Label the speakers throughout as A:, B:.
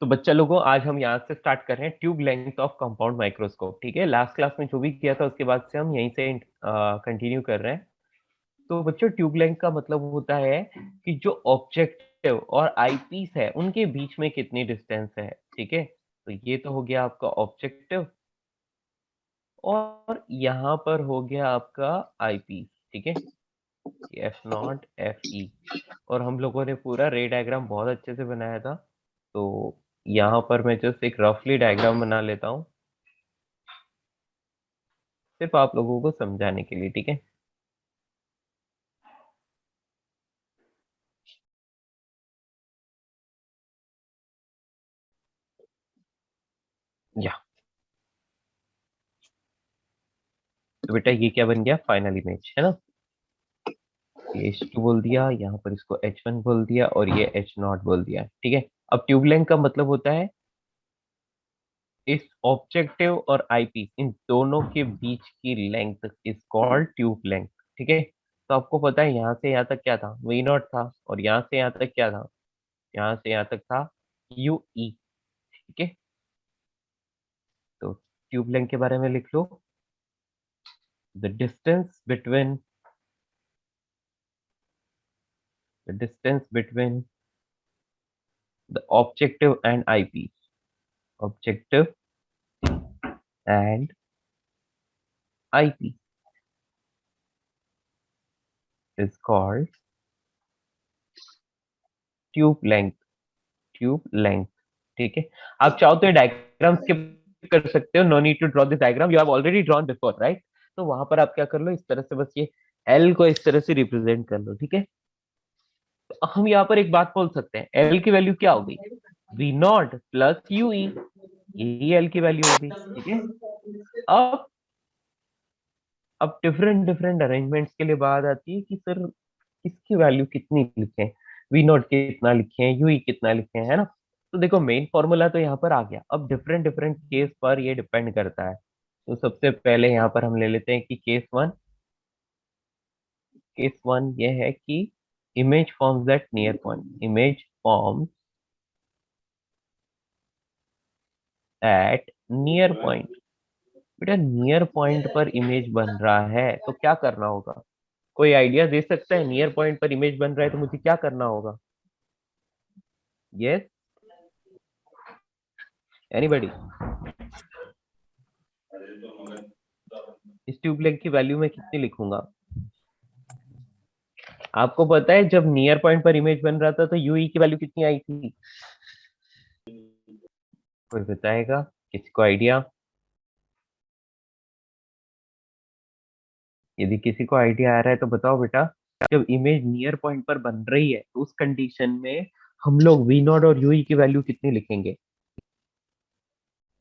A: तो बच्चा लोगों, आज हम यहाँ से स्टार्ट कर रहे हैं tube length of compound microscope. ठीक है, लास्ट क्लास में जो भी किया था उसके बाद से हम यहीं से कंटिन्यू कर रहे हैं। तो बच्चों, ट्यूब लेंथ का मतलब होता है कि जो ऑब्जेक्टिव और आईपीस है उनके बीच में कितनी डिस्टेंस है। ठीक है, तो ये तो हो गया आपका ऑब्जेक्टिव, और यहाँ पर हो गया आपका आईपीस। ठीक है, एफ नॉट एफ ई। और हम लोगों ने पूरा रे डायग्राम बहुत अच्छे से बनाया था। तो यहाँ पर मैं जस्ट एक रफली डायग्राम बना लेता हूँ, सिर्फ आप लोगों को समझाने के लिए। ठीक है, या तो बेटा ये क्या बन गया, फाइनल इमेज है ना। ये H2 बोल दिया, यहाँ पर इसको H1 बोल दिया, और ये H0 बोल दिया। ठीक है, अब ट्यूब लेंथ का मतलब होता है इस ऑब्जेक्टिव और आईपीस इन दोनों के बीच की length is called tube length. ठीक है, तो आपको पता है यहाँ से यहाँ तक क्या था, वी नॉट था, और यहाँ से यहाँ तक क्या था, यहाँ से यहाँ तक था यू ई। ठीक है, तो ट्यूब लेंथ के बारे में लिख लो, the distance between the objective and eyepiece, objective and eyepiece is called tube length, tube length. ठीक है, आप चाहो तो डायग्राम स्किप कर सकते हो, no need to draw this diagram, you have already drawn before, right. तो वहां पर आप क्या कर लो, इस तरह से बस ये एल को इस तरह से रिप्रेजेंट कर लो। ठीक है, तो हम यहाँ पर एक बात बोल सकते हैं, एल की वैल्यू क्या होगी, V naught plus U E, यही एल की वैल्यू होगी। ठीक है, अब अब डिफरेंट डिफरेंट अरेंजमेंट्स के लिए बात आती है कि सर इसकी वैल्यू कितनी लिखें, वी नॉट कितना लिखें, यूई कितना लिखें, है ना। तो देखो, मेन फॉर्मूला तो यहाँ पर आ गया, अब डिफरेंट डिफरेंट केस पर ये डिपेंड करता है। तो सबसे पहले यहाँ पर हम ले लेते हैं कि केस वन ये है कि image forms at near point, image forms at near point. बेटा नियर पॉइंट पर इमेज बन रहा है तो क्या करना होगा, कोई आइडिया दे सकता है, नियर पॉइंट पर इमेज बन रहा है तो मुझे क्या करना होगा। Yes, anybody. इस ट्यूब लेंथ की वैल्यू में कितनी लिखूंगा, आपको पता है जब नियर पॉइंट पर इमेज बन रहा था तो यूई की वैल्यू कितनी आई थी, कोई बताएगा, किसी को आइडिया। यदि किसी को आइडिया आ रहा है तो बताओ बेटा। जब इमेज नियर पॉइंट पर बन रही है तो उस कंडीशन में हम लोग वी नॉट और यूई की वैल्यू कितनी लिखेंगे।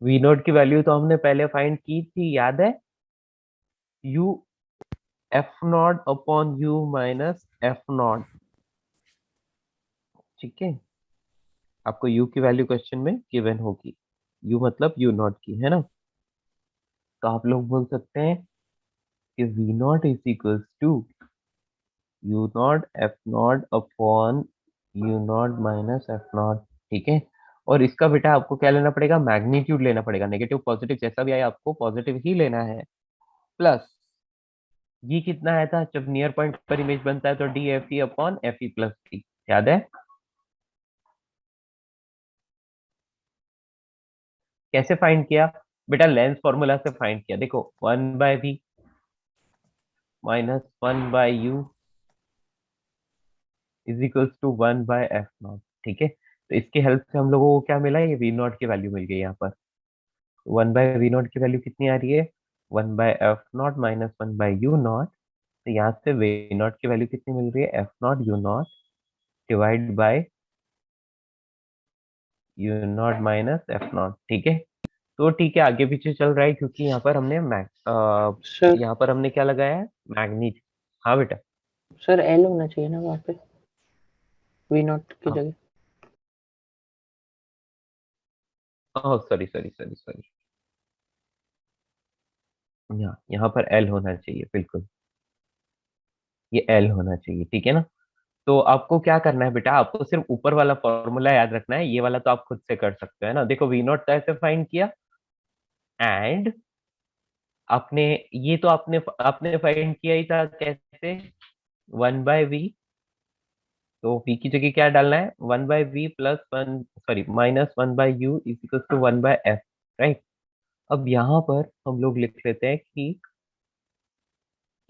A: वी नॉट की वैल्यू तो हमने पहले फाइंड की थी, याद है, U F naught upon you minus F naught. ठीक है, आपको यू की वैल्यू क्वेश्चन में गिवन होगी, यू मतलब यू नॉट की, है ना। तो आप लोग बोल सकते हैं कि V naught is equals to U naught F naught upon U naught minus F naught. ठीक है, और इसका बेटा आपको क्या लेना पड़ेगा, मैग्नीट्यूड लेना पड़ेगा, नेगेटिव पॉजिटिव जैसा भी आए आपको पॉजिटिव ही लेना है। प्लस ये कितना आया था, जब नियर पॉइंट पर इमेज बनता है तो D F E upon F E plus D, याद है। कैसे फाइंड किया बेटा, लेंस फॉर्मूला से फाइंड किया। देखो, 1/v minus 1/u is equals to 1/f naught. ठीक है, तो इसकी हेल्प से हम लोगों को क्या मिला, ये वी नॉट की वैल्यू मिल गई यहाँ पर। 1/v नॉट की वैल्यू कितनी आ रही है, 1/f not minus 1/u not. तो यहाँ से वी नॉट की वैल्यू कितनी मिल रही है, f not u not divide by U naught minus F naught. ठीक है, तो ठीक है, आगे पीछे चल रहा है क्योंकि यहाँ पर हमने
B: सर
A: यहाँ पर हमने क्या लगाया है, मैग्नीट। हाँ बेटा।
B: सर एल होना चाहिए ना वहाँ पे, वी नॉट की
A: हाँ,
B: जगह।
A: Oh sorry sorry sorry sorry, यहाँ पर एल होना चाहिए, बिल्कुल ये एल होना चाहिए। ठीक है ना, तो आपको क्या करना है बेटा, आपको सिर्फ ऊपर वाला फॉर्मूला याद रखना है, ये वाला तो आप खुद से कर सकते हो, है ना। देखो वी नॉट कैसे फाइंड किया, एंड आपने, ये तो आपने आपने फाइंड किया ही था कैसे, 1/v। तो v की जगह क्या डालना है, 1/v plus 1, sorry -1/u is equal to 1/f, right. अब यहाँ पर हम लोग लिख लेते हैं कि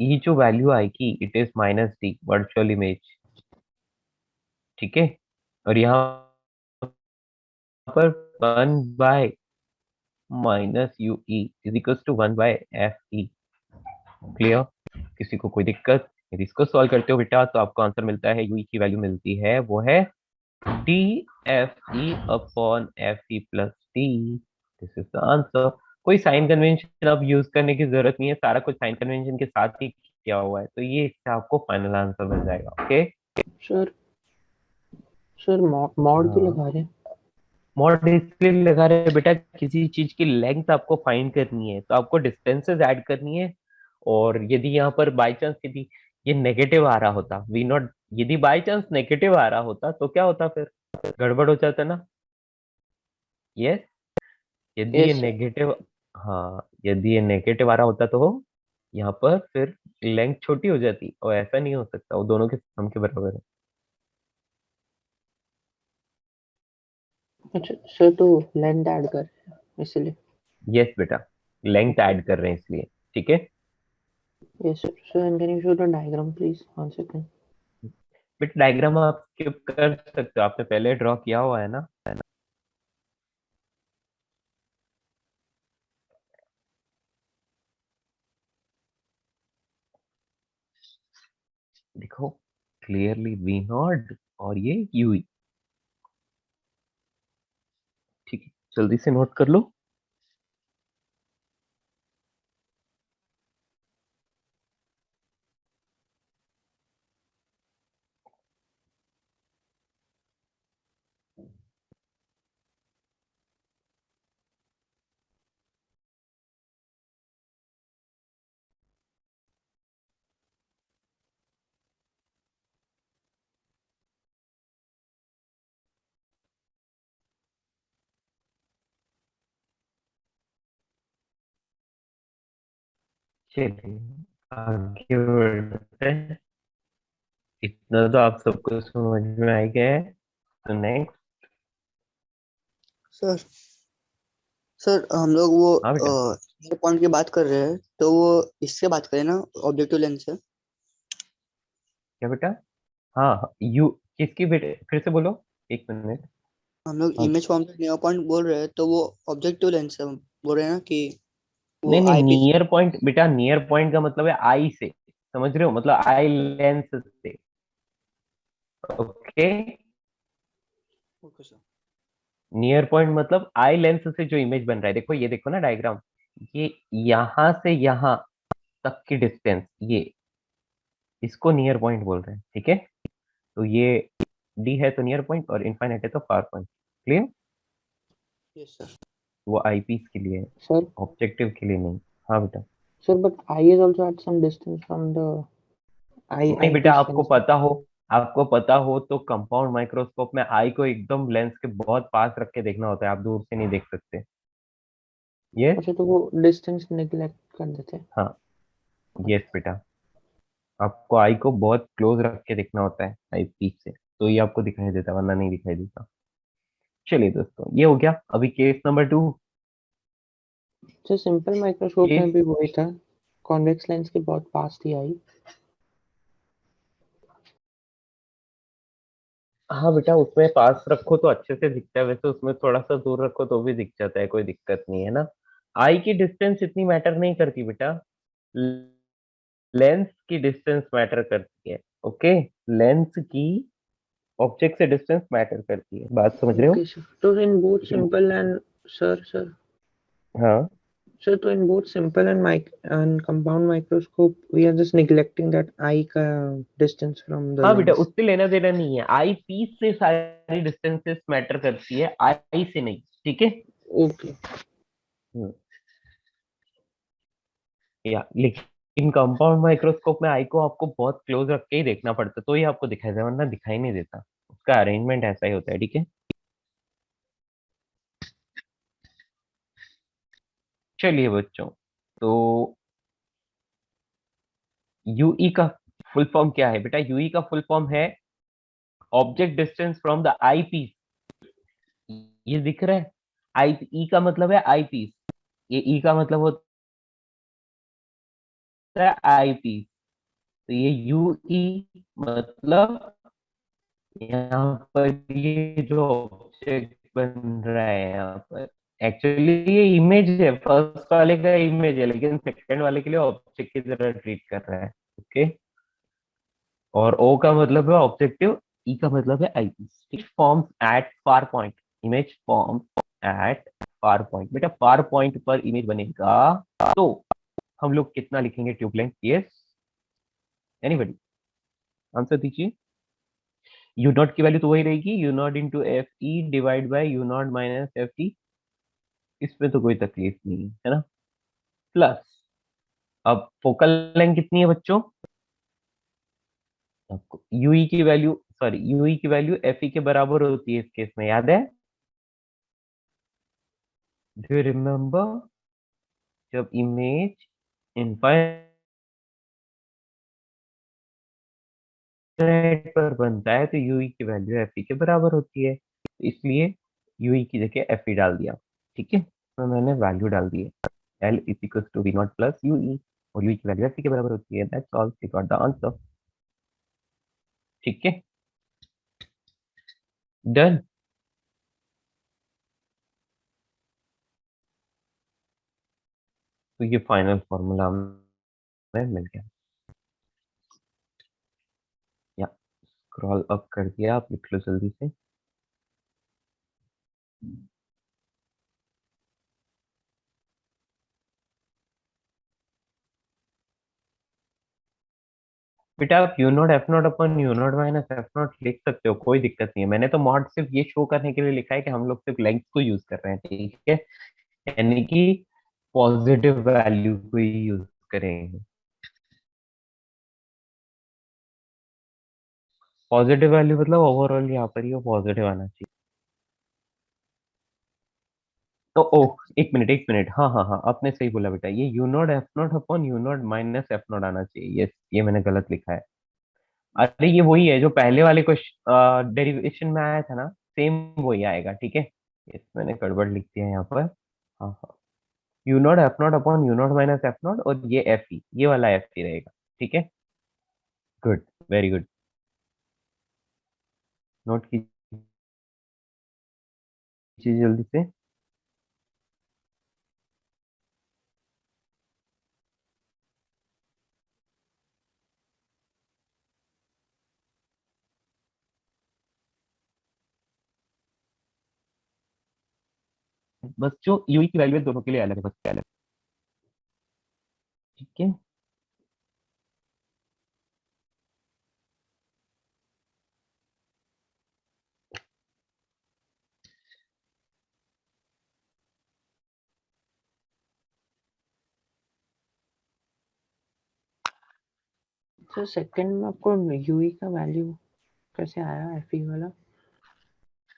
A: ये जो वैल्यू आएगी it is -d virtual image, ठीक है। और यहाँ पर 1/-ue is equal to 1/fe। Clear, किसी को कोई दिक्कत? यदि इसको सॉल्व करते हो बेटा तो आपको आंसर मिलता है, यूई की वैल्यू मिलती है वो है DFE upon FE plus D। This is the answer. कोई साइन कन्वेंशन अब यूज करने की जरूरत नहीं है, सारा कुछ साइन कन्वेंशन के साथ ही किया हुआ है, तो ये इससे आपको फाइनल आंसर मिल जाएगा। ओके
B: सर सर मॉड क्यों
A: हाँ,
B: लगा रहे हैं?
A: मॉड इसलिए लगा रहे हैं बेटा, किसी चीज की लेंथ आपको फाइंड करनी है तो आपको डिस्टेंसेस ऐड करनी है। और यदि यहाँ पर बाई चांस यदि ये नेगेटिव आ रहा होता, वी नॉट, यदि बाई चांस नेगेटिव आ रहा होता तो क्या होता फिर, गड़बड़ हो जाता ना। यस, यदि ये
B: यस सर।
A: नेगेटिव, हाँ यदि ये नेगेटिव आ रहा होता तो यहाँ पर फिर लेंथ छोटी हो जाती, और ऐसा नहीं हो सकता, वो दोनों के सम के बराबर है।
B: अच्छा सर, तो लेंथ ऐड कर रहे हैं इसलिए।
A: यस बेटा, लेंथ ऐड कर रहे हैं इसलिए, ठीक है।
B: Yes sir. Sir and can you show the diagram please, 1 second.
A: But diagram आप स्किप कर सकते हो, आपने पहले ड्रॉ किया हुआ है ना। देखो क्लियरली वी नॉट और ये यूई, ठीक है, जल्दी से नोट कर लो। चलिए आगे बढ़ते हैं, इतना तो आप सबको समझ में आ ही गया है। तो नेक्स्ट,
C: सर सर हम लोग वो
A: हाँ बेटा,
C: पॉइंट की बात कर रहे हैं, तो वो इससे बात करें ना, ऑब्जेक्टिव लेंस से।
A: क्या बेटा, हाँ यू किसकी बेटे, फिर से बोलो, एक मिनट।
C: हम लोग
A: हाँ,
C: इमेज फॉर्म से नियर पॉइंट बोल रहे हैं, तो वो ऑब्जेक्टिव लेंस से बोल रहे हैं ना कि वो
A: नहीं नहीं,
C: आई पीस।
A: नियर पॉइंट बेटा, नियर पॉइंट का मतलब है आई से, समझ रहे हो, मतलब आई लेंस से। Okay,
C: okay sir.
A: Near point मतलब आई लेंस से जो इमेज बन रहा है, देखो ये देखो ना डायग्राम, ये यहाँ से यहाँ तक की डिस्टेंस, ये इसको नियर पॉइंट बोल रहे हैं, ठीक है। तो ये डी है तो नियर पॉइंट, और इनफाइनाइट है तो far point. Clear,
C: yes sir.
A: वो आईपीस के लिए है,
B: सर
A: ऑब्जेक्टिव के लिए नहीं। हाँ बेटा,
B: sir but eye is also at some distance from the eye
A: नहीं बेटा,
B: पीस
A: आपको
B: लेंस।
A: पता हो, आपको पता हो तो कंपाउंड माइक्रोस्कोप में आई को एकदम लेंस के बहुत पास रख के देखना होता है, आप दूर से नहीं देख सकते। ये,
B: अच्छा, तो वो डिस्टेंस नेग्लेक्ट कर देते हैं।
A: हाँ, यस बेटा, आपको आई को बहुत क्लोज रख के देखना होता है आई पीस से, तो ये आपको दिखाई देता है, वरना नहीं दिखाई देता। चलिए दोस्तों, ये हो गया। अभी case number 2।
B: Sir simple microscope में
A: केस,
B: भी वही था, कॉन्वेक्स लेंस के बहुत पास थी आई।
A: हाँ बेटा, उसमें पास रखो तो अच्छे से दिखता है, वैसे उसमें थोड़ा सा दूर रखो तो भी दिख जाता है, कोई दिक्कत नहीं है ना। आई की डिस्टेंस इतनी मैटर नहीं करती बेटा, लेंस की डिस्टेंस मैटर करती है। ओके, लेंस की ऑब्जेक्ट से डिस्टेंस मैटर करती है, बात समझ रहे हो।
B: ओके सर, तो इन बोथ
A: ये-
B: सिंपल एंड सर
A: हाँ
B: सर, तो in both simple and mic and compound microscope, we are just neglecting that eye का distance from the
A: हाँ बेटा,
B: lens.
A: उससे लेना देना नहीं है, आई पीस से सारी डिस्टेंसेस मैटर करती है, आई से नहीं, ठीक है।
B: Okay.
A: हम्म, या लिख इन कंपाउंड माइक्रोस्कोप में आई को आपको बहुत क्लोज रख के ही देखना पड़ता है, तो ही आपको दिखाई देता, वरना दिखाई नहीं देता। उसका अरेंजमेंट ऐसा ही होता है, ठीक है। चलिए बच्चों, तो यूई का फुल फॉर्म क्या है बेटा? यूई का फुल फॉर्म है object distance from the eyepiece. ये दिख रहा है? आई ई का मतलब है आई पीस, ये ई का मतलब होता है आई पीस। तो ये यूई मतलब यहाँ पर ये जो ऑब्जेक्ट बन रहा है यहाँ पर, एक्चुअली ये इमेज है, फर्स्ट वाले का इमेज है, लेकिन सेकंड वाले के लिए ऑब्जेक्ट की तरह ट्रीट कर रहा है। ओके। और ओ का मतलब है ऑब्जेक्टिव, ई का मतलब है आईपीस। ठीक, forms at far point, image forms at far point. बेटा फार पॉइंट पर इमेज बनेगा तो हम लोग कितना लिखेंगे tube length? Yes, anybody answer दीजिए। यू नॉट की वैल्यू तो वही रहेगी, you naught into F E divide by U naught minus F T. इसमें तो कोई तकलीफ नहीं है ना। प्लस, अब फोकल लेंथ कितनी है बच्चों? आपको यूई की वैल्यू, सॉरी यूई की वैल्यू एफ ई के बराबर होती है इस केस में, याद है? Do you remember? जब इमेज इनफाइनाइट पर बनता है तो यूई की वैल्यू एफ ई के बराबर होती है, इसलिए यूई की जगह एफ ई डाल दिया। ठीक है, तो मैंने वैल्यू डाल दी है, L is equal to V naught plus U E, और यूई की वैल्यू एफ ई के बराबर होती है। That's all, we got the answer. ठीक है, डन। तो ये फाइनल फॉर्मूला हमें मिल गया। या स्क्रॉल अप कर दिया, आप लिख लो जल्दी से। बेटा आप you naught F not upon you naught minus F not लिख सकते हो, कोई दिक्कत नहीं है। मैंने तो मॉड सिर्फ ये शो करने के लिए लिखा है कि हम लोग सिर्फ लेंथ को यूज कर रहे हैं, ठीक है, यानी कि पॉजिटिव वैल्यू को ही यूज करेंगे। पॉजिटिव वैल्यू मतलब ओवरऑल यहाँ पर ही वो पॉजिटिव आना चाहिए। तो ओ, एक मिनट, हाँ हाँ हाँ, आपने सही बोला बेटा, ये you naught F naught upon U naught minus F not आना चाहिए। ये मैंने गलत लिखा है। अरे ये वही है जो पहले वाले क्वेश्चन डेरिवेशन में आया था ना, सेम वही आएगा, ठीक है। ये मैंने गड़बड़ लिख दिया यहाँ पर। हाँ हाँ, you naught F naught upon U naught minus F not, और ये एफ ई, ये वाला एफ ई रहेगा। ठीक है, गुड, वेरी गुड। नोट कीजिए जल्दी से। बस जो यूई की वैल्यू है दोनों के लिए अलग है, बस अलग। ठीक है,
B: सर सेकंड में आपको यूई का वैल्यू कैसे आया एफई वाला?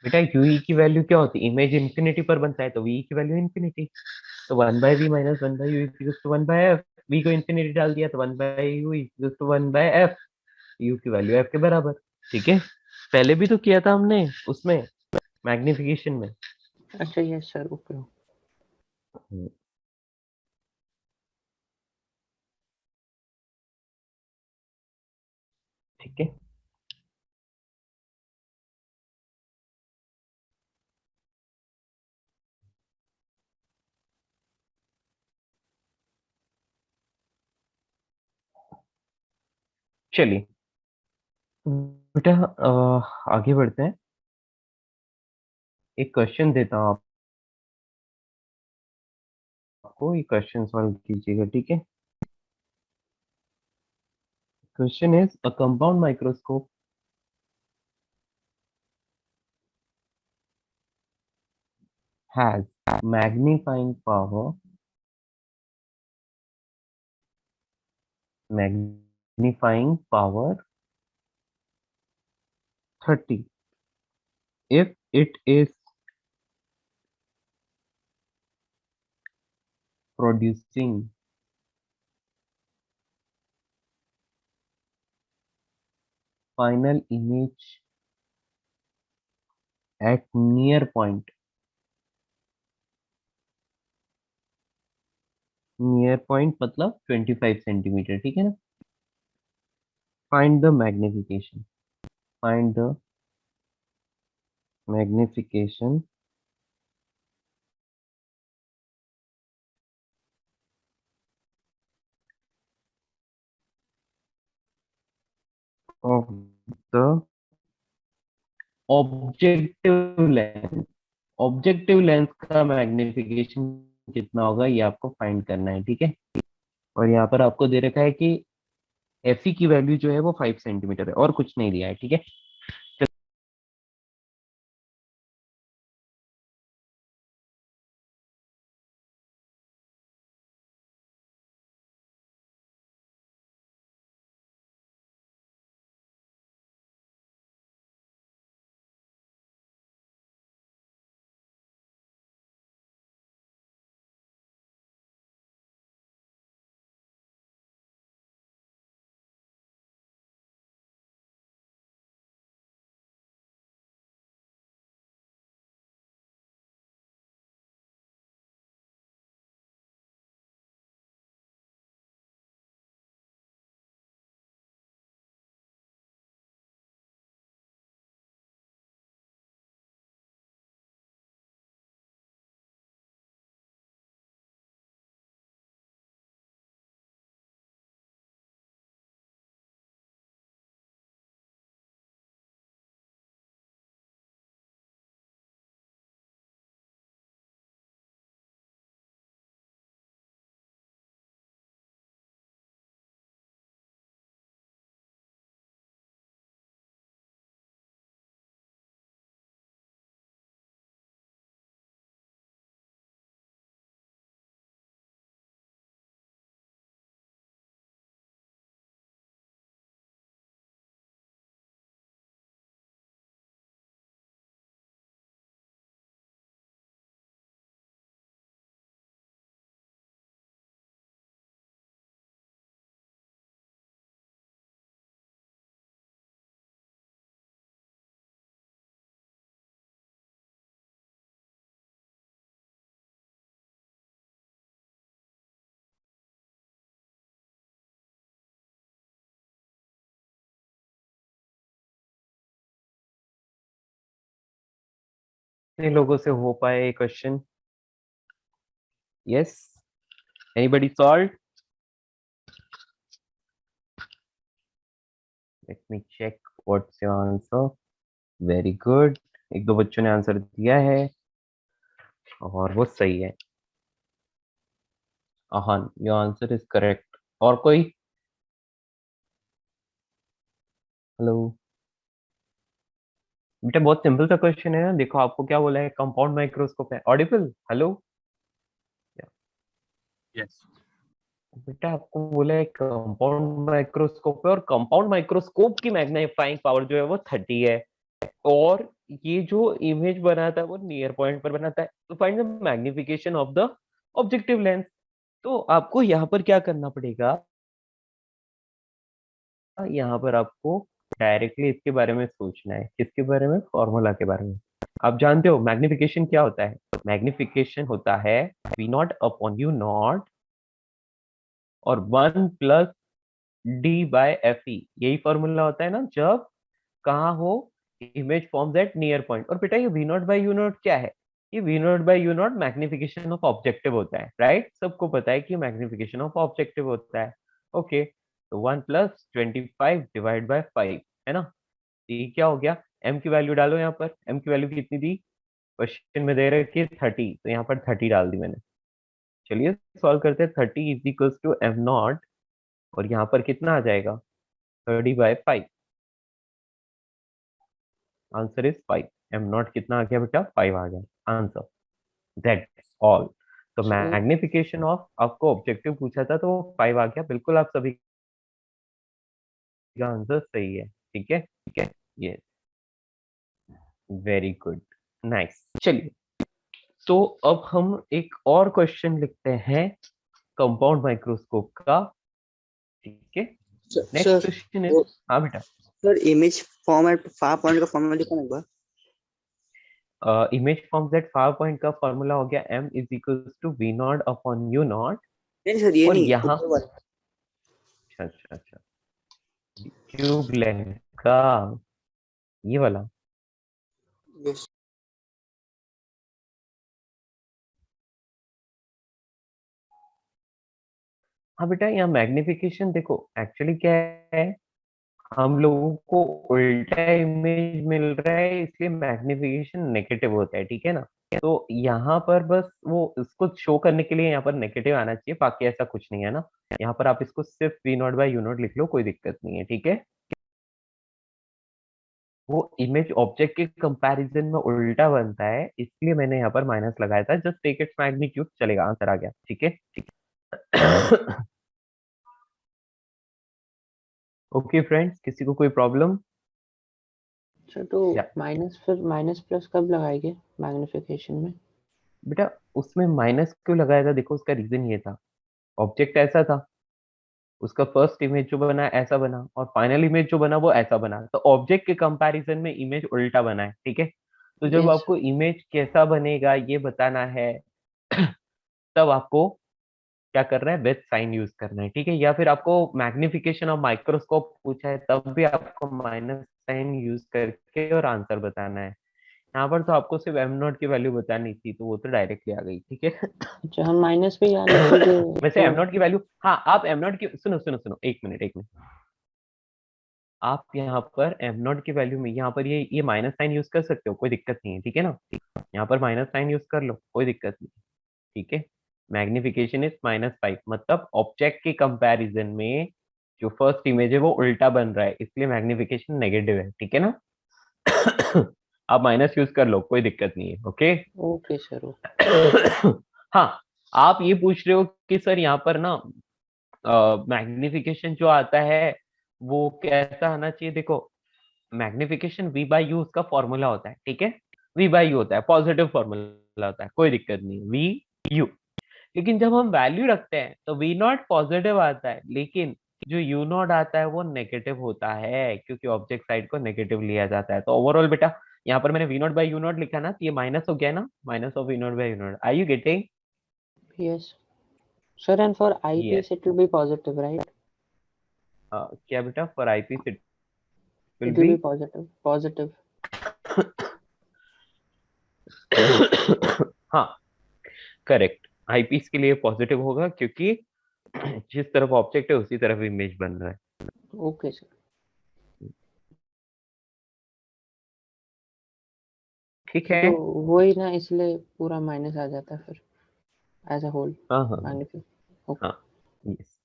A: बेटा यूई की वैल्यू क्या होती है? इमेज इंफिनिटी पर बनता है तो वी की वैल्यू इंफिनिटी, तो one by V minus one by U equals to one by F. V को इंफिनिटी डाल दिया तो one by U equals to one by F, U की वैल्यू एफ के बराबर। ठीक है, पहले भी तो किया था हमने उसमें, मैग्निफिकेशन में।
B: अच्छा यस सर, ओके।
A: हम्म, ठीक है, चलिए बेटा आगे बढ़ते हैं। एक क्वेश्चन देता हूँ आपको, ये क्वेश्चन सॉल्व कीजिएगा, ठीक है। Question is a compound microscope has magnifying power magnifying power 30 if it is producing final image at near point मतलब 25 सेंटीमीटर, ठीक है ना। find the magnification of the objective lens का मैग्निफिकेशन कितना होगा ये आपको फाइंड करना है, ठीक है। और यहाँ पर आपको दे रखा है कि एफई की वैल्यू जो है वो 5 सेंटीमीटर है और कुछ नहीं दिया है, ठीक है। कितने लोगों से हो पाए question? Yes, anybody solve? Let me check what's your answer. Very good, एक दो बच्चों ने आंसर दिया है और वो सही है। आहान, योर आंसर इज करेक्ट। और कोई? हेलो बेटा, बहुत सिंपल सा क्वेश्चन है ना। देखो आपको क्या बोला है, कंपाउंड माइक्रोस्कोप है। ऑडिबल? हेलो
D: यस
A: बेटा, आपको बोला है कंपाउंड माइक्रोस्कोप है और कंपाउंड माइक्रोस्कोप की मैग्नीफाइंग पावर जो है वो 30 है। और ये जो इमेज बनाता है वो नियर पॉइंट पर बनाता है। तो find the magnification of the objective lens. तो आपको यहाँ पर क्या करना पड़ेगा, यहाँ पर आपको डायरेक्टली इसके बारे में सोचना है। किसके बारे में? फॉर्मूला के बारे में। आप जानते हो मैग्निफिकेशन क्या होता है? मैग्निफिकेशन होता है V naught upon U naught और 1 plus D by F E. यही फॉर्मूला होता है ना जब कहाँ हो, image forms at near point. और बेटा ये V naught by U naught क्या है? ये V naught by U naught magnification of objective होता है, राइट? सबको पता है कि मैग्निफिकेशन ऑफ ऑब्जेक्टिव होता है। ओके, तो 1 प्लस 25 डिवाइड बाय 5 है ना। तो ये क्या हो गया? m की वैल्यू डालो यहाँ पर। m की वैल्यू कितनी दी? क्वेश्चन में दे रहे कि 30, तो यहाँ पर 30 डाल दी मैंने। चलिए सॉल्व करते हैं। 30 is equals to M naught और यहाँ पर कितना आ जाएगा? 30/5। Answer is 5। एम नॉट कितना आ गया बेटा? 5 आ गया आंसर। That's all. तो
B: So
A: मैग्निफिकेशन ऑफ आपको ऑब्जेक्टिव पूछा था तो वो 5 आ गया। बिल्कुल आप सभी का आंसर सही है। ठीक है, ठीक है, ये वेरी गुड, नाइस। चलिए, तो अब हम एक और क्वेश्चन लिखते हैं कंपाउंड माइक्रोस्कोप का। ठीक है, नेक्स्ट
C: सर
A: क्वेश्चन इज,
C: वो
A: हाँ बेटा,
C: सर इमेज फॉर्मेट 5 पॉइंट का फॉर्मेट लिखो ना एक बार।
A: इमेज फॉर्म दैट 5 पॉइंट का फॉर्मूला हो गया m is equals to v naught upon u naught.
C: नहीं सर ये
A: और
C: नहीं,
A: यहाँ,
C: ऊपर वाला।
A: अच्छा अच्छा अच्छा, क्यूब लेंथ का, ये वाला।
C: यस
A: हाँ बेटा, यहाँ मैग्निफिकेशन देखो एक्चुअली क्या है, हम लोगों को उल्टा इमेज मिल रहा है इसलिए मैग्निफिकेशन नेगेटिव होता है, ठीक है ना। तो यहाँ पर बस वो इसको शो करने के लिए यहाँ पर नेगेटिव आना चाहिए, बाकी ऐसा कुछ नहीं है ना। यहाँ पर आप इसको सिर्फ V naught by U naught लिख लो, कोई दिक्कत नहीं है, ठीक है। वो इमेज ऑब्जेक्ट के कंपैरिजन में उल्टा बनता है, इसलिए मैंने यहाँ पर माइनस लगाया था। जस्ट टेक इट्स मैग्नीट्यूड, चलेगा, आंसर आ गया, ठीक है, ठीक है। ओके फ्रेंड्स, किसी को कोई प्रॉब्लम?
B: अच्छा, तो
A: या
B: माइनस फिर माइनस प्लस कब लगाएंगे मैग्निफिकेशन में?
A: बेटा, उसमें माइनस क्यों लगाया था, देखो उसका रीजन ये था, ऑब्जेक्ट ऐसा था, उसका फर्स्ट इमेज जो बना ऐसा बना, और फाइनल इमेज जो बना वो ऐसा बना, तो ऑब्जेक्ट के कंपैरिजन में इमेज उल्टा बना है, ठीक है। तो जब
B: यस।
A: आपको इमेज कैसा बनेगा ये बताना है, तब आपको क्या करना है, विथ साइन यूज करना है, ठीक है। या फिर आपको मैग्निफिकेशन ऑफ माइक्रोस्कोप पूछा है तब भी आपको माइनस साइन यूज करके और आंसर बताना है। यहाँ पर तो आपको सिर्फ एम नॉट की वैल्यू बतानी थी, तो वो तो डायरेक्टली आ गई, ठीक है।
B: अच्छा, हम माइनस पे यहाँ लिखोगे
A: वैसे
B: तो?
A: एम नॉट की वैल्यू, हाँ आप एम नॉट की, सुनो सुनो सुनो, एक मिनट एक मिनट, आप यहाँ पर एम नॉट की वैल्यू में यहाँ पर ये माइनस साइन यूज कर सकते हो, कोई दिक्कत नहीं है, ठीक है ना। यहाँ पर माइनस साइन यूज कर लो, कोई दिक्कत नहीं, ठीक है। मैग्निफिकेशन इज -5, मतलब ऑब्जेक्ट के कंपैरिजन में जो फर्स्ट इमेज है वो उल्टा बन रहा है, इसलिए मैग्निफिकेशन नेगेटिव है, ठीक है ना। आप माइनस यूज कर लो, कोई दिक्कत नहीं है, ओके।
B: Okay sir, okay.
A: हाँ, आप ये पूछ रहे हो कि सर यहाँ पर ना मैग्निफिकेशन जो आता है वो कैसा आना चाहिए, देखो मैग्निफिकेशन v बाई यू उसका फॉर्मूला होता है, ठीक है। v बाई यू होता है, पॉजिटिव फॉर्मूला होता है, कोई दिक्कत नहीं, v u। लेकिन जब हम वैल्यू रखते हैं तो v नॉट पॉजिटिव आता है, लेकिन जो u नॉट आता है वो नेगेटिव होता है, क्योंकि ऑब्जेक्ट साइड को नेगेटिव लिया जाता है। तो ओवरऑल बेटा, यहाँ पर मैंने v naught by U naught लिखा ना, तो ये माइनस हो गया ना, minus of v naught by U naught, are you getting?
B: Yes sir, and for
A: yes,
B: eyepiece it will be positive, right?
A: क्या बेटा, for eyepiece it will
B: it will
A: be,
B: be positive, positive.
A: हाँ correct, eyepiece के लिए positive होगा, क्योंकि जिस तरफ object है उसी तरफ इमेज बन रहा है।
B: Okay sir.
A: ठीक है,
B: तो वही ना, इसलिए पूरा माइनस आ जाता है फिर एज अ होल
A: हाँ हाँ
B: मैग्नीफिक। ओके।
A: हाँ, यस,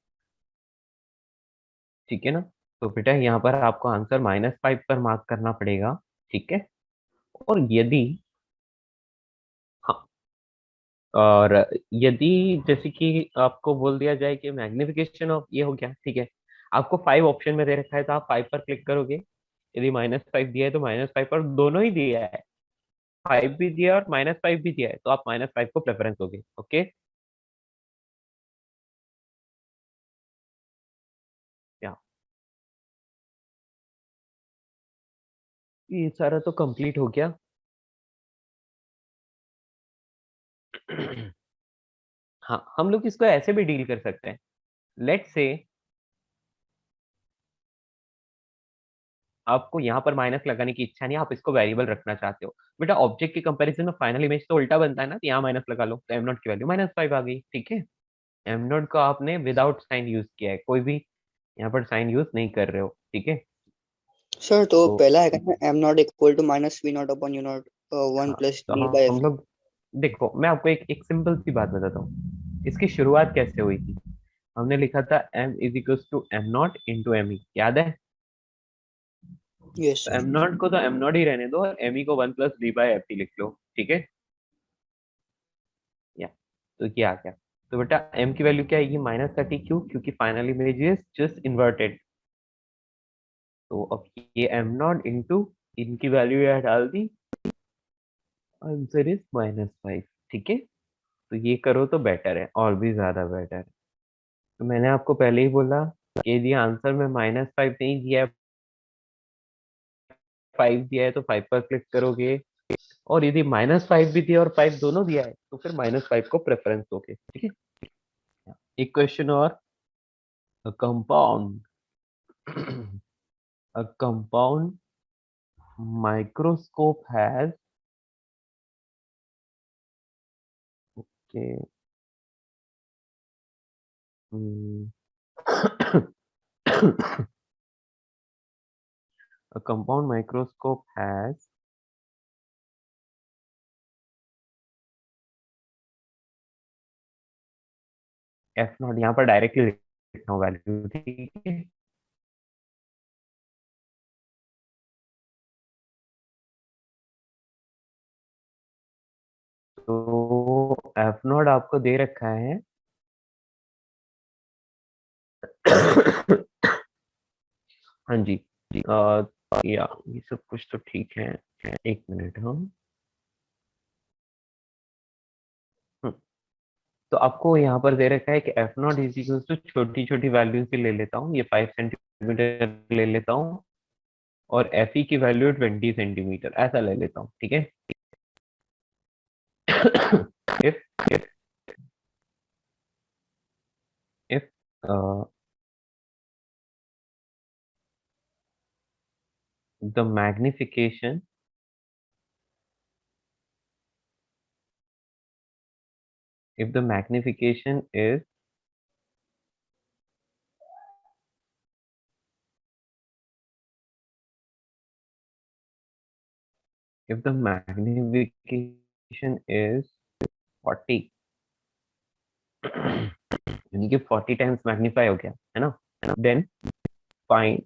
A: ठीक है ना। तो बेटा यहाँ पर आपको आंसर -5 पर मार्क करना पड़ेगा, ठीक है। और यदि, हाँ, और यदि जैसे कि आपको बोल दिया जाए कि मैग्निफिकेशन ऑफ ये हो गया, ठीक है, आपको 5 ऑप्शन में दे रखा है तो आप 5 पर क्लिक करोगे। यदि -5 दिया है तो -5 पर, दोनों ही दिया है, 5 भी दिया है और -5 भी दिया है, तो आप -5 को प्रेफरेंस दोगे, ओके। या ये सारा तो कंप्लीट हो गया। हाँ, हम लोग इसको ऐसे भी डील कर सकते हैं, लेट्स से आपको यहाँ पर माइनस लगाने की इच्छा नहीं, आप इसको वेरिएबल रखना चाहते हो। बेटा ऑब्जेक्ट के कंपैरिजन में फाइनल इमेज तो उल्टा बनता है ना, तो यहाँ माइनस लगा लो, तो एम नॉट की वैल्यू -5 आ गई, ठीक है। एम नॉट को आपने विदाउट साइन यूज किया है, कोई भी यहाँ पर साइन यूज नहीं कर रहे हो, ठीक है।
C: सर, तो
A: तो
C: पहला है ना M naught equal to minus V naught upon U naught 1
A: हाँ,
C: प्लस
A: तो
C: डी बाई
A: हम
C: एफ।
A: लोग, देखो मैं आपको एक सिंपल सी बात बताता हूँ, इसकी शुरुआत कैसे हुई थी। हमने लिखा था m is equal to M naught into M E, याद है।
C: यस
A: तो
C: सर।
A: एम नॉट को तो एम नॉट ही रहने दो, और एम ई को 1 + d/ft लिख लो, ठीक है। या तो ये आ गया। तो बेटा m की वैल्यू क्या आएगी, -30, क्यों, क्योंकि final image is just inverted, तो अब ये एम नॉट इंटू इनकी वैल्यू यहाँ डाल दी, आंसर इज -5। ठीक है, तो ये करो तो बेटर है, और भी ज्यादा बेटर है। तो मैंने आपको पहले ही बोला कि यदि आंसर में -5 नहीं दिया है, 5 दिया है तो 5 पर क्लिक करोगे, और यदि -5 भी दिया और 5 दोनों दिया है तो फिर -5 को प्रेफरेंस दोगे। ठीक है, एक क्वेश्चन और। Compound a compound microscope has okay mm, a compound microscope has F not, यहाँ पर डायरेक्टली लिखना वैल्यू। ठीक है, तो एफ नॉट आपको दे रखा है हाँ जी जी, या ये सब कुछ तो ठीक है, एक मिनट। हम तो आपको यहाँ पर दे रखा है कि F naught is equal to छोटी छोटी वैल्यू से ले लेता हूँ, ये 5 सेंटीमीटर ले लेता हूँ, और एफ ई की वैल्यू 20 सेंटीमीटर ऐसा ले लेता हूँ। ठीक है, if if uh, the magnification if the magnification is if the magnification is 40 यानी कि 40 टाइम्स मैग्नीफाई हो गया है ना, then find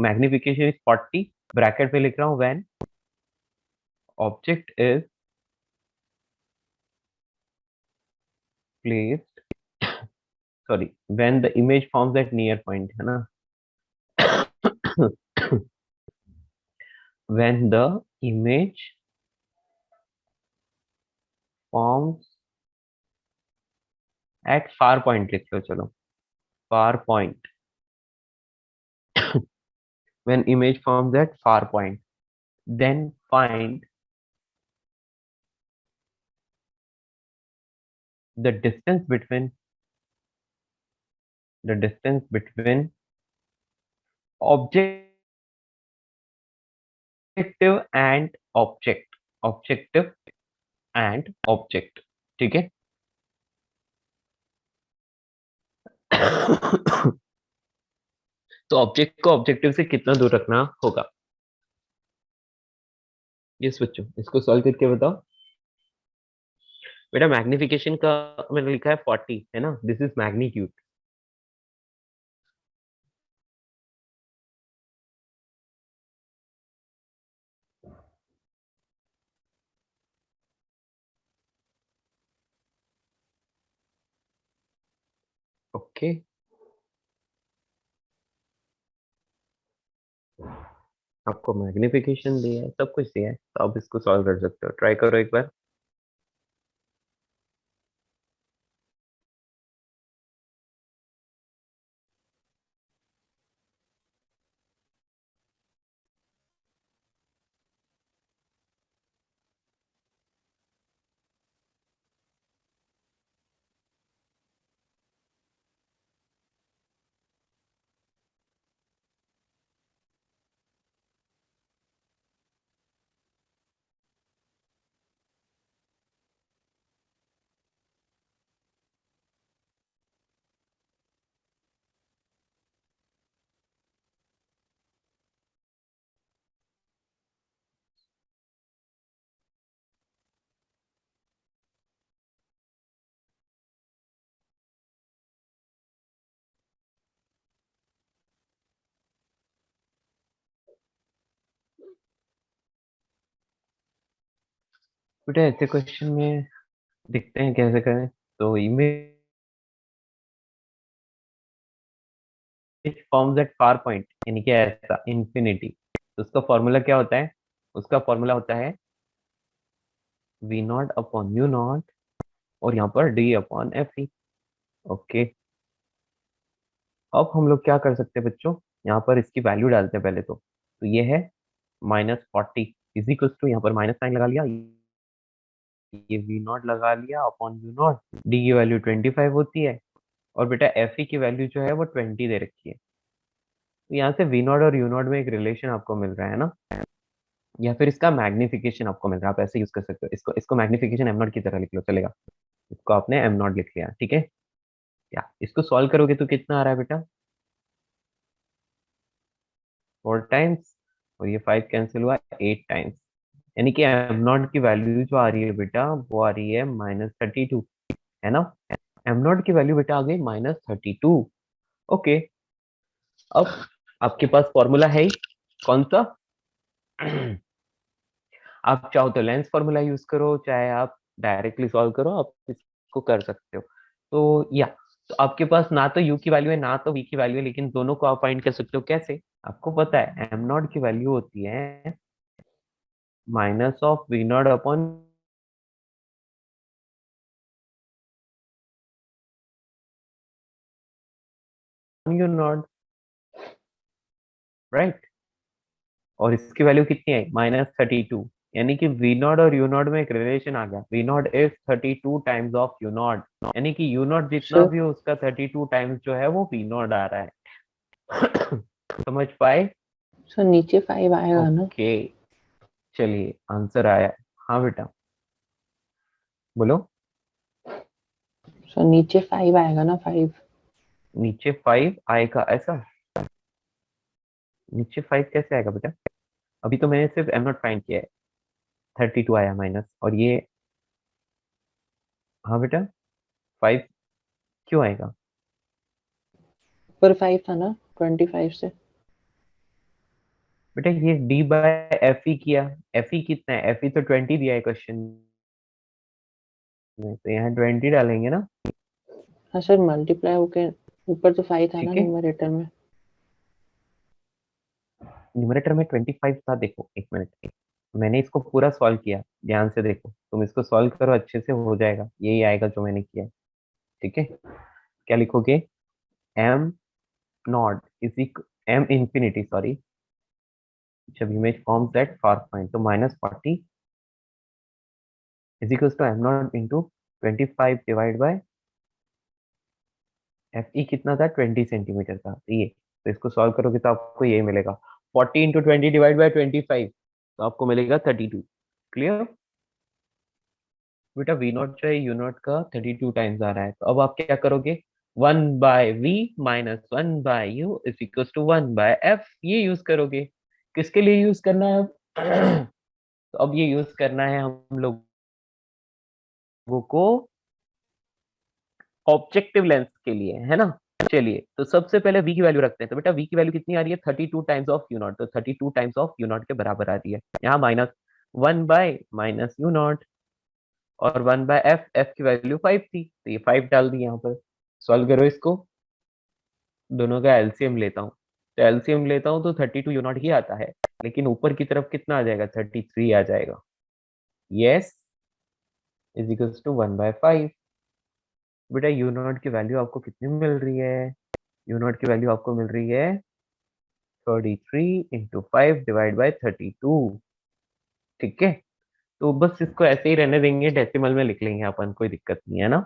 A: magnification is 40, bracket पे लिख रहा हूँ when object is placed, sorry, when the image forms at near point, है ना when the image forms at far point, लिख लो चलो, far point, when image forms at far point, then find the distance between objective and objective and object। ठीक है तो object को objective से कितना दूर रखना होगा, ये सोचो, इसको सॉल्व करके बताओ। बेटा मैग्निफिकेशन का मैंने लिखा है 40, है ना, दिस इज मैग्नीट्यूड। ओके, आपको मैग्निफिकेशन दिया है, सब कुछ दिया है, तो आप इसको सॉल्व कर सकते हो, ट्राई करो एक बार। बेटा ऐसे क्वेश्चन में दिखते हैं कैसे करें, तो image forms at far point, यानी कि ऐसा इंफिनिटी, तो उसका फॉर्मूला क्या होता है? उसका फॉर्मूला होता है V naught upon U naught और यहाँ पर D upon F E. Okay, अब हम लोग क्या कर सकते हैं बच्चों, यहाँ पर इसकी वैल्यू डालते हैं पहले तो ये है -40 इज इक्वल टू, यहाँ पर माइनस साइन लगा लिया, ये वी नॉट लगा लिया अपॉन यू नॉट, डी की वैल्यू 25 होती है और बेटा एफ ई की वैल्यू जो है वो 20 दे रखी है। तो यहाँ से वी नॉट और यू नॉट में एक रिलेशन आपको मिल रहा है ना, या फिर इसका मैग्निफिकेशन आपको मिल रहा है, आप ऐसे यूज कर सकते हो, इसको मैग्निफिकेशन एम नॉट की तरह लिख लो चलेगा, इसको आपने एम नॉट लिख लिया, ठीक है। या इसको सॉल्व करोगे तो कितना आ रहा है बेटा? 4 टाइम्स, और ये 5 कैंसिल हुआ 8 टाइम्स, यानी कि एम नॉट की वैल्यू जो आ रही है बेटा वो आ रही है -32, है ना। एम नॉट की वैल्यू बेटा आ गई -32। ओके, अब आपके पास फॉर्मूला है ही, कौन सा? आप चाहो तो लेंस फॉर्मूला यूज करो, चाहे आप डायरेक्टली सॉल्व करो, आप इसको कर सकते हो। तो या तो आपके पास ना तो u की वैल्यू है ना तो v की वैल्यू है, लेकिन दोनों को आप फाइंड कर सकते हो। कैसे? आपको पता है एम नॉट की वैल्यू होती है minus of V naught upon U naught, right. और इसकी वैल्यू कितनी आई? -32, यानी कि वी नॉट और यू नॉट में एक रिलेशन आ गया, V naught is 32 times of U naught, यानी कि यू नॉट जितना
B: सर
A: भी हो उसका 32 टाइम्स जो है वो वी नॉट आ रहा है। समझ पाए?
B: सर नीचे 5 आएगा ना?
A: ओके, चलिए आंसर आया। हाँ बेटा बोलो।
B: सर नीचे 5 आएगा ना? 5।
A: नीचे 5 आएगा ऐसा? नीचे 5 कैसे आएगा बेटा? अभी तो मैंने सिर्फ एम नॉट फाइंड किया है, 32 आया माइनस, और ये, हाँ बेटा 5 क्यों आएगा?
B: ऊपर 5 था ना 25 से।
A: बेटा ये डी बाय एफ ई किया, एफ ई कितना है? एफ ई तो 20 दिया है क्वेश्चन में, तो यहाँ 20 डालेंगे ना,
B: हाँ सर, मल्टीप्लाई होके ऊपर तो 5 था ना
A: ठीक है।
B: न्यूमरेटर में।
A: न्यूमरेटर में 25 था, देखो एक मिनट, मैंने इसको पूरा सॉल्व किया, ध्यान से देखो, तुम इसको सॉल्व करो अच्छे से, हो जाएगा, यही आएगा जो मैंने किया है, ठीक है। क्या लिखोगे? M naught is equal m infinity, sorry, जब image forms at far point, तो -40 is equal to M naught into 25 divide by F e कितना था? 20 सेंटीमीटर था, तो ये, तो इसको सॉल्व करोगे तो आपको यही मिलेगा, 40 इंटू 20 डिवाइड बाय 25, तो आपको मिलेगा 32। क्लियर? बेटा वी नॉट जो है यू नॉट का 32 टाइम्स आ रहा है, तो अब आप क्या करोगे? 1/v -1 by U is equal to 1/f, ये यूज करोगे। किसके लिए यूज करना है अब? तो अब ये यूज करना है हम लोगों को ऑब्जेक्टिव लेंस के लिए, है ना। चलिए तो सबसे पहले v की वैल्यू रखते हैं, तो बेटा v की वैल्यू कितनी आ रही है? 32 टाइम्स ऑफ यू नॉट, तो 32 टाइम्स ऑफ यू नॉट के बराबर आ रही है, यहाँ -1 बाय माइनस यू नॉट, और 1/f, f की वैल्यू 5 थी, तो ये 5 डाल दी यहाँ पर। सॉल्व करो इसको, दोनों का एलसीएम लेता हूँ, तो एलसीएम लेता हूँ तो 32 यू नॉट ही आता है, लेकिन ऊपर की तरफ कितना आ जाएगा? 33 आ जाएगा। Yes, is equals to 1/5। बेटा यू नॉट की वैल्यू आपको कितनी मिल रही है? यू नॉट की वैल्यू आपको मिल रही है 33 इंटू 5 डिवाइड बाई 32, ठीक है। तो बस इसको ऐसे ही रहने देंगे, डेसिमल में लिख लेंगे अपन, कोई दिक्कत नहीं है ना।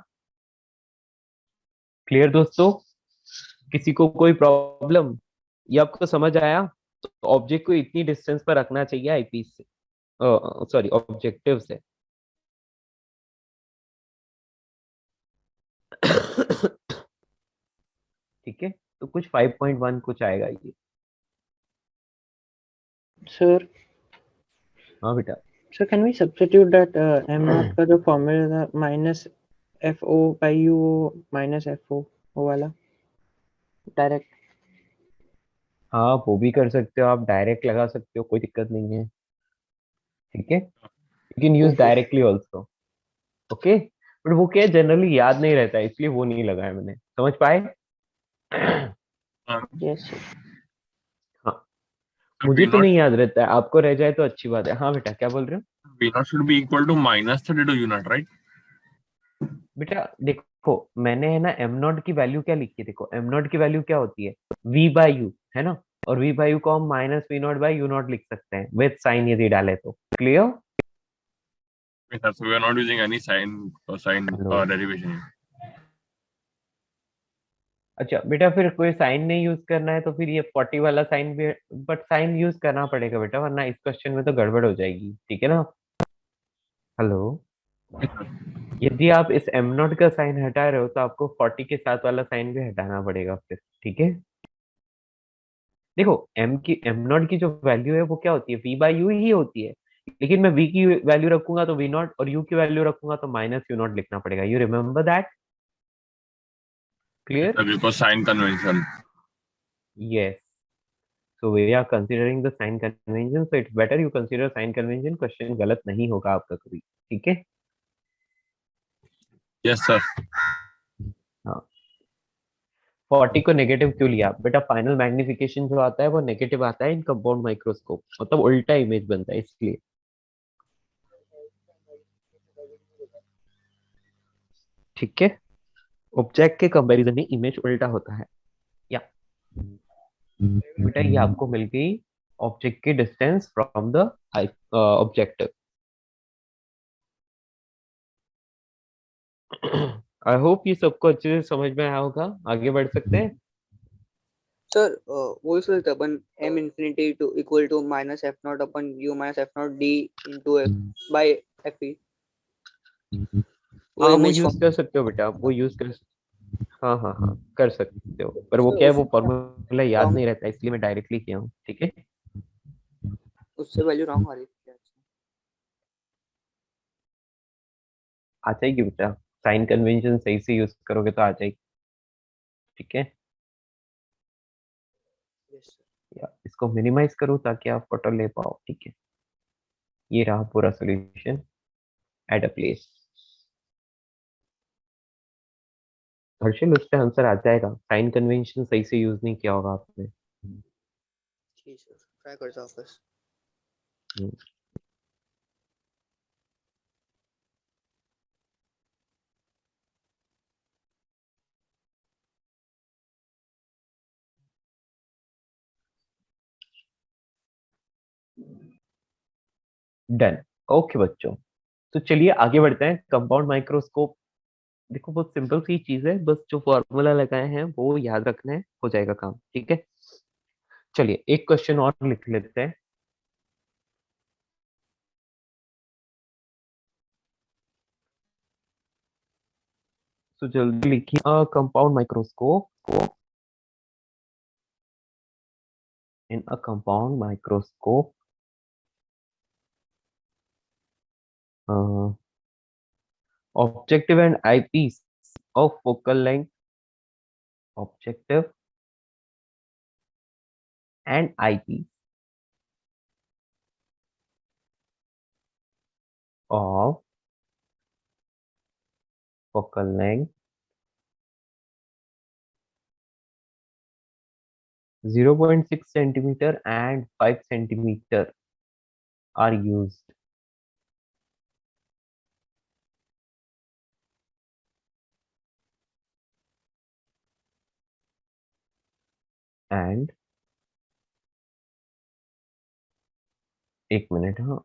A: क्लियर दोस्तों? किसी को कोई प्रॉब्लम? ये आपको समझ आया? तो ऑब्जेक्ट को इतनी डिस्टेंस पर रखना चाहिए आईपीस से, सॉरी ऑब्जेक्टिव से। ठीक है, तो कुछ 5.1 कुछ आएगा ये।
B: सर
A: हाँ बेटा,
B: sir can we substitute that M naught का जो फॉर्मूला था minus F O by U, minus F O वो वाला डायरेक्ट?
A: हाँ वो भी कर सकते हो, आप डायरेक्ट लगा सकते हो, कोई दिक्कत नहीं है, ठीक है। You can use
B: okay.
A: Directly also, okay. But वो क्या जनरली याद नहीं रहता है, इसलिए वो नहीं लगाया मैंने, समझ पाए?
B: यस
A: हाँ, मुझे तो नहीं याद रहता है, आपको रह जाए तो अच्छी बात है। हाँ बेटा, क्या बोल रहे हो?
D: V naught should be equal to minus 32 U naught, right?
A: बेटा देखो, मैंने है ना एम नॉट की वैल्यू क्या लिखी है, देखो एम नॉट की वैल्यू क्या होती है, वी बाई यू, है ना। और वी बाई यू को हम minus V naught by U naught लिख सकते हैं विद साइन यदि डाले तो। Clear?
D: Yes, sir. So we are not using any sign
A: hello.
D: derivation.
A: अच्छा बेटा, फिर कोई साइन नहीं यूज करना है तो फिर ये 40 वाला साइन भी, बट साइन यूज करना पड़ेगा बेटा, वरना इस क्वेश्चन में तो गड़बड़ हो जाएगी, ठीक है ना। हेलो।
D: Yes, sir.
A: यदि आप इस एम नॉट का साइन हटा रहे हो तो आपको 40 के साथ वाला साइन भी हटाना पड़ेगा फिर, ठीक है। देखो एम नॉट की जो वैल्यू है वो क्या होती है, वी बाई यू ही होती है, लेकिन मैं वी की वैल्यू रखूंगा तो वी नॉट, और यू की वैल्यू रखूंगा तो माइनस यू नॉट लिखना पड़ेगा। You remember that?
D: Yes,
A: clear?
D: sir, because sign convention.
A: Yes. So we are considering the sign convention, so it's better you consider sign convention, question गलत नहीं होगा आपका कभी, ठीक है।
D: Yes, sir.
A: हाँ, 40 को नेगेटिव क्यों लिया बेटा, फाइनल मैग्निफिकेशन जो आता है वो नेगेटिव आता है इन कंपाउंड माइक्रोस्कोप, मतलब उल्टा इमेज बनता है इसलिए, ठीक है। ऑब्जेक्ट के कंपैरिजन में इमेज उल्टा होता है। या बेटा ये आपको मिल गई ऑब्जेक्ट की distance from the objective. I hope ये सबको अच्छे से समझ में आया होगा। आगे बढ़ सकते हैं।
C: सर वो इसलिए था अपन m infinity to equal to minus f naught upon u minus f naught d into f by f e वो
A: हाँ वो
C: इमेज
A: यूज
C: फॉर्म।
A: कर सकते हो बेटा, वो यूज कर, हाँ हाँ हाँ कर सकते हो, पर वो क्या है, वो
C: उससे
A: फॉर्मूला याद
C: रॉन्ग,
A: नहीं रहता, इसलिए मैं डायरेक्टली किया हूँ, ठीक है।
C: उससे वैल्यू रॉन्ग आ रही थी।
A: आ जाएगी बेटा, साइन कन्वेंशन सही से यूज करोगे तो आ जाएगी, ठीक है।
C: Yes sir.
A: या इसको मिनिमाइज करो ताकि आप फोटो ले पाओ, ठीक है। ये रहा पूरा solution at a place. Harshal उसका आंसर आ जाएगा, साइन कन्वेंशन सही से यूज नहीं किया होगा आपने।
C: ठीक सर, ट्राई करता हूँ वापस।
A: डन। ओके बच्चों, तो चलिए आगे बढ़ते हैं। कंपाउंड माइक्रोस्कोप, देखो बहुत सिंपल सी चीज है, बस जो फॉर्मूला लगाए हैं वो याद रखना है, हो जाएगा काम, ठीक है। चलिए एक क्वेश्चन और लिख लेते हैं। तो जल्दी लिखिए, compound microscope, in a compound microscope objective and eyepiece of focal length, objective and eyepiece of focal length 0.6 centimeter and 5 centimeter are used, and एक मिनट, हाँ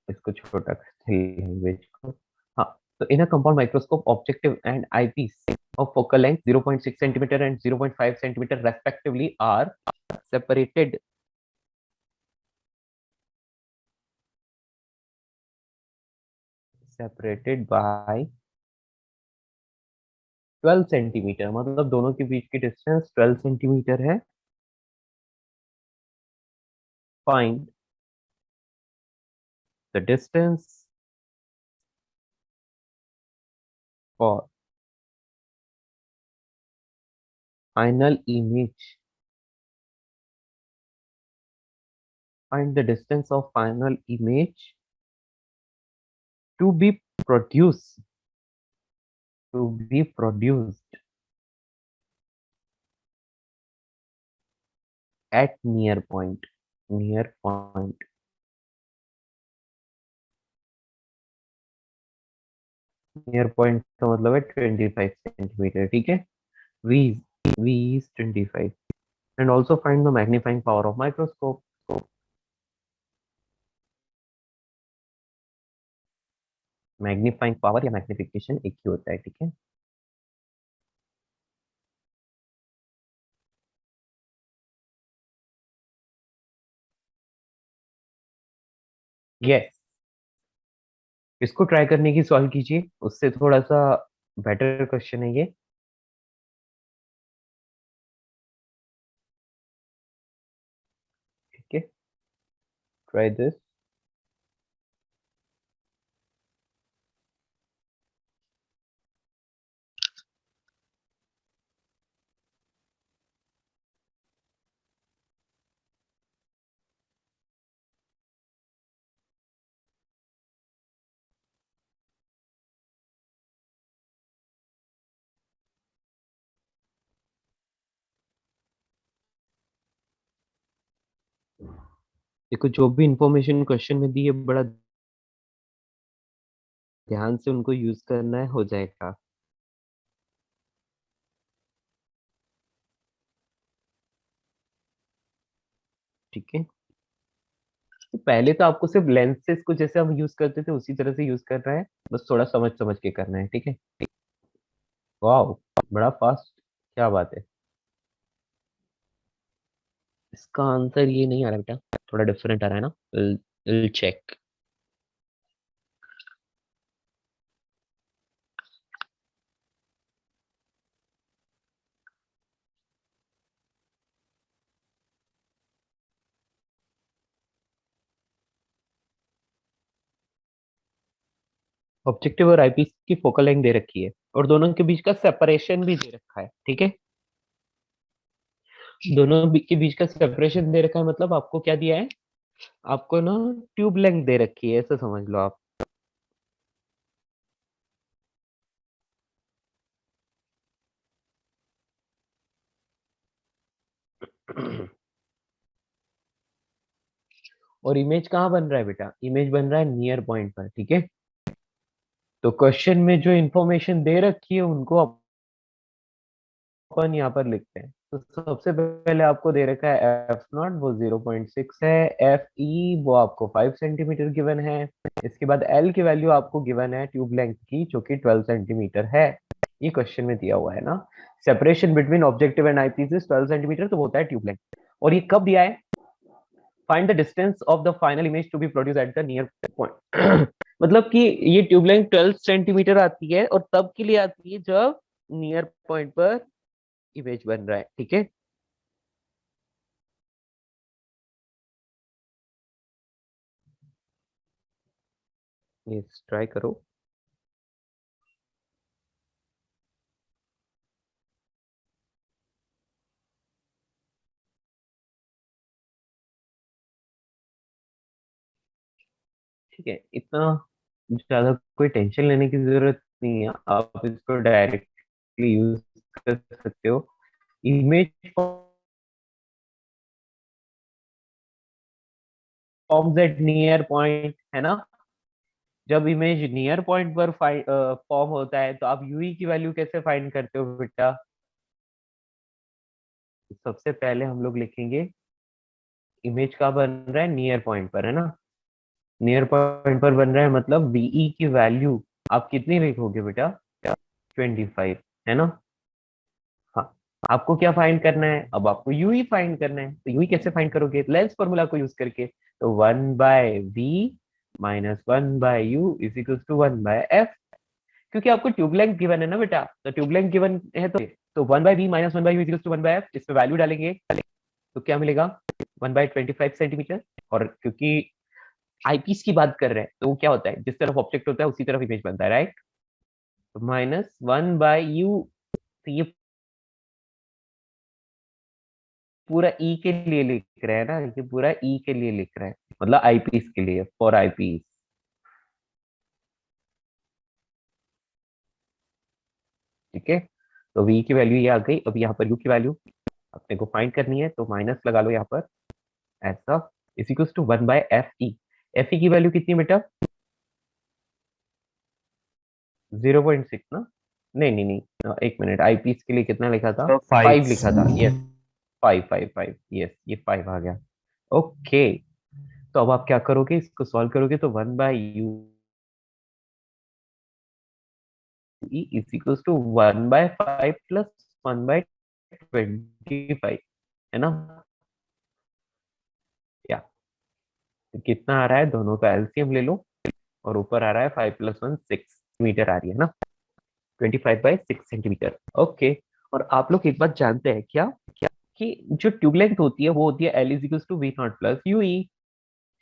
A: इसको छोटा करते हैं लैंग्वेज को। हाँ, तो in a compound microscope objective and eyepiece of focal length 0.6 centimeter and 0.5 centimeter respectively are separated by 12 centimetre, मतलब दोनों के बीच की डिस्टेंस 12 सेंटीमीटर है। Find the distance for final image, find the distance of final image to be produced, to be produced at near point, near point near point का मतलब है 25 centimetre, ठीक है। v v is 25 and also find the magnifying power of microscope. Magnifying power या magnification एक ही होता है, ठीक है। यस, इसको ट्राई करने की सॉल्व कीजिए, उससे थोड़ा सा बेटर क्वेश्चन है ये। ठीक है, ट्राई दिस। देखो, जो भी इंफॉर्मेशन क्वेश्चन में दी है, बड़ा ध्यान से उनको यूज करना है, हो जाएगा। ठीक है, तो पहले तो आपको सिर्फ लेंसेज को जैसे हम यूज करते थे उसी तरह से यूज करना है, बस थोड़ा समझ समझ के करना है, ठीक है। वाह, बड़ा फास्ट, क्या बात है। इसका आंसर ये नहीं आ रहा बेटा, थोड़ा डिफरेंट आ रहा है ना। Will check. ऑब्जेक्टिव और आईपीस की फोकल लेंथ दे रखी है और दोनों के बीच का सेपरेशन भी दे रखा है, ठीक है। के बीच का सेपरेशन दे रखा है, मतलब आपको क्या दिया है, आपको ना ट्यूब लेंथ दे रखी है, ऐसा समझ लो आप। और इमेज कहाँ बन रहा है बेटा, इमेज बन रहा है नियर पॉइंट पर, ठीक है। तो क्वेश्चन में जो इंफॉर्मेशन दे रखी है उनको अपन यहाँ पर लिखते हैं। तो सबसे पहले आपको दे रखा है एफ नॉट, वो 0.6 है। एफ ई वो आपको 5 सेंटीमीटर गिवन है। इसके बाद एल की वैल्यू आपको गिवन है ट्यूब लेंथ की, जो कि 12 सेंटीमीटर है। ये क्वेश्चन में दिया हुआ है ना। Separation between objective and eyepiece is 12 centimetre, तो होता है ट्यूब लेंथ। और ये कब दिया है, find the distance of the final image to be produce at the near point. मतलब कि ये ट्यूब लेंथ 12 सेंटीमीटर आती है और तब के लिए आती है जब नियर पॉइंट पर इमेज बन रहा है, ठीक है। यस, ट्राई करो। ठीक है, इतना ज्यादा कोई टेंशन लेने की जरूरत नहीं है, आप इसको डायरेक्टली यूज कर सकते हो। Image forms at near point, है ना। जब इमेज नियर पॉइंट पर फॉर्म होता है तो आप यूई की वैल्यू कैसे फाइंड करते हो बेटा। सबसे पहले हम लोग लिखेंगे इमेज का बन रहा है नियर पॉइंट पर, है ना। नियर पॉइंट पर बन रहा है, मतलब वीई की वैल्यू आप कितनी लिखोगे बेटा, 25, है ना। हाँ, आपको क्या फाइंड करना है, अब आपको यूई फाइंड करना है। तो यूई कैसे फाइंड करोगे, लेंस फॉर्मूला को यूज करके। तो 1/v minus 1/u is equal to 1/f। क्योंकि आपको ट्यूब लेंथ गिवन है ना बेटा, तो ट्यूब लेंथ गिवन है तो 1/v minus 1/u is equal to 1/f। इस पे वैल्यू डालेंगे तो क्या मिलेगा, 1/25 सेंटीमीटर। और क्योंकि आईपीस की बात कर रहे हैं तो वो क्या होता है, जिस तरफ ऑब्जेक्ट होता है उसी तरफ इमेज बनता है, राइट। तो माइनस 1/u, तो ये पूरा ई के लिए लिख रहे हैं ना, ये पूरा ई के लिए लिख रहे हैं, मतलब आईपीस के लिए, फॉर आईपीस। ठीक है, तो वी की वैल्यू ये आ गई। अब यहाँ पर यू की वैल्यू, अपने को फाइंड करनी है, तो माइनस लगा लो यहाँ पर ऐसा, is equal to 1/FE। FE की वैल्यू कितनी बेटा? 0.6 ना? नहीं नहीं नहीं, एक मिनट, आईपीस के लिए कितना लिखा था?
E: So
A: 5 लिखा था,
E: 5.
A: यस। 5 यस, ये 5 आ गया। ओके, तो अब आप क्या करोगे, इसको सॉल्व करोगे तो 1/u is equal to 1/5 plus 1/25, है ना? या कितना आ रहा है, दोनों का एलसीएम ले लो, और ऊपर आ रहा है 5 + 1 6 मीटर आ रही है ना, 25/6 सेंटीमीटर। ओके, और आप लोग एक बात जानते हैं क्या, कि जो ट्यूब लेंथ होती है वो होती है L = V0 + UE,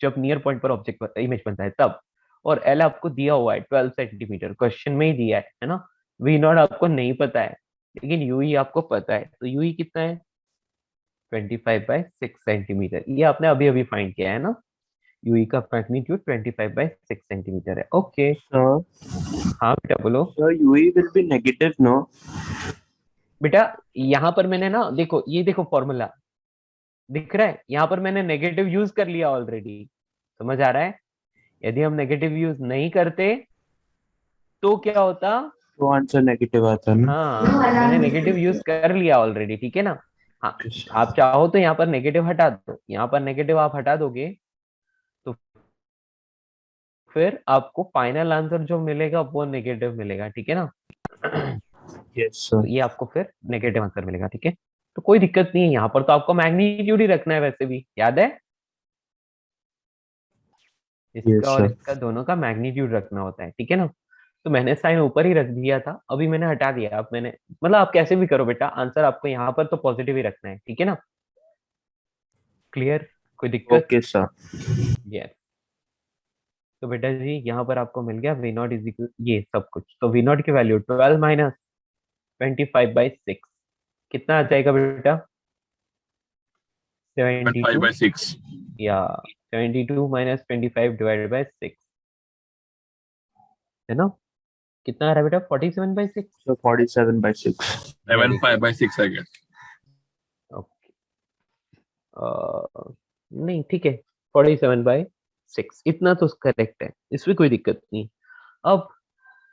A: जब नियर पॉइंट पर ऑब्जेक्ट इमेज बनता है तब। और L आपको दिया हुआ है 12 सेंटीमीटर, क्वेश्चन में ही दिया है ना। V0 आपको नहीं पता है, लेकिन UE आपको पता है, तो UE कितना है? 25/6 सेंटीमीटर। ये आपने अभी अभी फाइंड किया है ना। UE का मैग्नीट्यूड 25/6 सेंटीमीटर है। ओके,
E: Sir,
A: हाँ बेटा बोलो।
E: sir, UE will be negative, no?
A: बेटा यहाँ पर मैंने ना, देखो ये देखो फॉर्मूला दिख रहा है, यहाँ पर मैंने नेगेटिव यूज कर लिया ऑलरेडी, समझ आ रहा है? यदि हम नेगेटिव यूज नहीं करते तो क्या होता?
E: तो आंसर नेगेटिव आता है ना?
A: हाँ, मैंने नेगेटिव यूज कर लिया ऑलरेडी, ठीक है ना। हाँ, आप चाहो तो यहाँ पर नेगेटिव हटा दो, यहाँ पर नेगेटिव आप हटा दोगे तो फिर आपको फाइनल आंसर जो मिलेगा वो नेगेटिव मिलेगा, ठीक है ना।
E: Yes, sir.
A: तो ये आपको फिर नेगेटिव आंसर मिलेगा, ठीक है। तो कोई दिक्कत नहीं है, यहाँ पर तो आपको मैग्नीट्यूड ही रखना है, वैसे भी याद है,
E: Yes,
A: इसका और
E: sir.
A: इसका दोनों का मैग्नीट्यूड रखना होता है, ठीक है ना। तो मैंने साइन ऊपर ही रख दिया था, अभी मैंने हटा दिया। अब मैंने, मतलब आप कैसे भी करो बेटा, आंसर आपको यहाँ पर तो पॉजिटिव ही रखना है, ठीक है ना। क्लियर, कोई दिक्कत?
E: Okay, sir.
A: यस। तो बेटा जी यहाँ पर आपको मिल गया V0 इज इक्वल ये सब कुछ, तो V0 की वैल्यू 12 माइनस 25/6 कितना आ जाएगा बेटा?
D: 5
A: 72,
D: by 6.
A: या 72 माइनस 25/6, है ना। कितना आ रहा है बेटा? 47/6।
E: So 47/6.
D: 7 5 by 6 I guess.
A: Okay, नहीं ठीक है, 47/6 इतना तो करेक्ट है, इसमें कोई दिक्कत नहीं। अब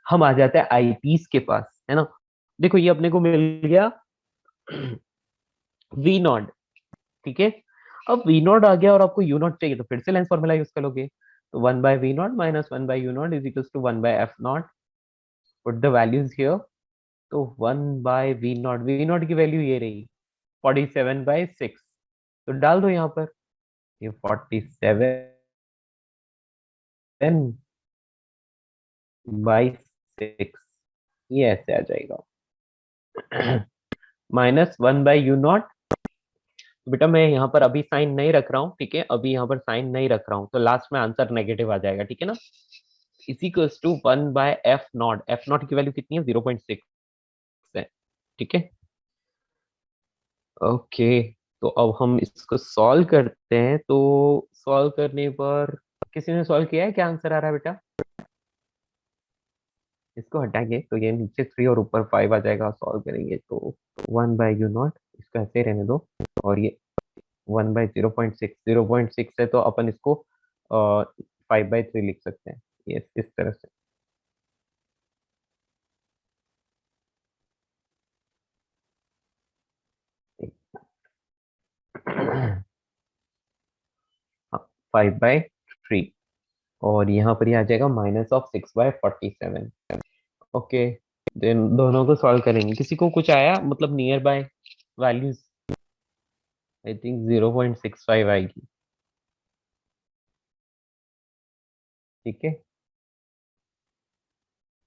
A: हम आ जाते हैं आईपीस के पास, है ना। देखो ये अपने को मिल गया V0, ठीक है। अब V0 आ गया और आपको U0 चाहिए, तो फिर से लेंस फॉर्मूला यूज करोगे, तो 1/V0 minus 1/U0 is equal to 1/F0। Put the values here, तो 1/V0, V0 की वैल्यू ये रही 47/6, तो डाल दो यहाँ पर, ये 47/6 ये ऐसे आ जाएगा माइनस 1/U0। तो बेटा मैं यहाँ पर अभी साइन नहीं रख रहा हूँ, ठीक है, अभी यहाँ पर साइन नहीं रख रहा हूँ, तो लास्ट में आंसर नेगेटिव आ जाएगा, ठीक है ना। Is equals to 1/F0, F0 की वैल्यू कितनी है? 0.6 है, ठीक है। ओके, तो अब हम इसको सॉल्व करते हैं, तो सॉल्व करने पर किसी ने सॉल्व किया है, क्या आंसर आ रहा है बेटा? इसको हटाएंगे तो ये नीचे 3 और ऊपर 5 आ जाएगा, सॉल्व करेंगे तो 1/U0, इसको ऐसे ही रहने दो, और ये 1/0.6, 0.6 है तो अपन इसको 5/3 लिख सकते हैं, ये इस तरह से। हाँ, 5/3, और यहाँ पर ये आ जाएगा -6/47। ओके, देन दोनों को सॉल्व करेंगे, किसी को कुछ आया, मतलब near by values? I think 0.65 आएगी, ठीक है।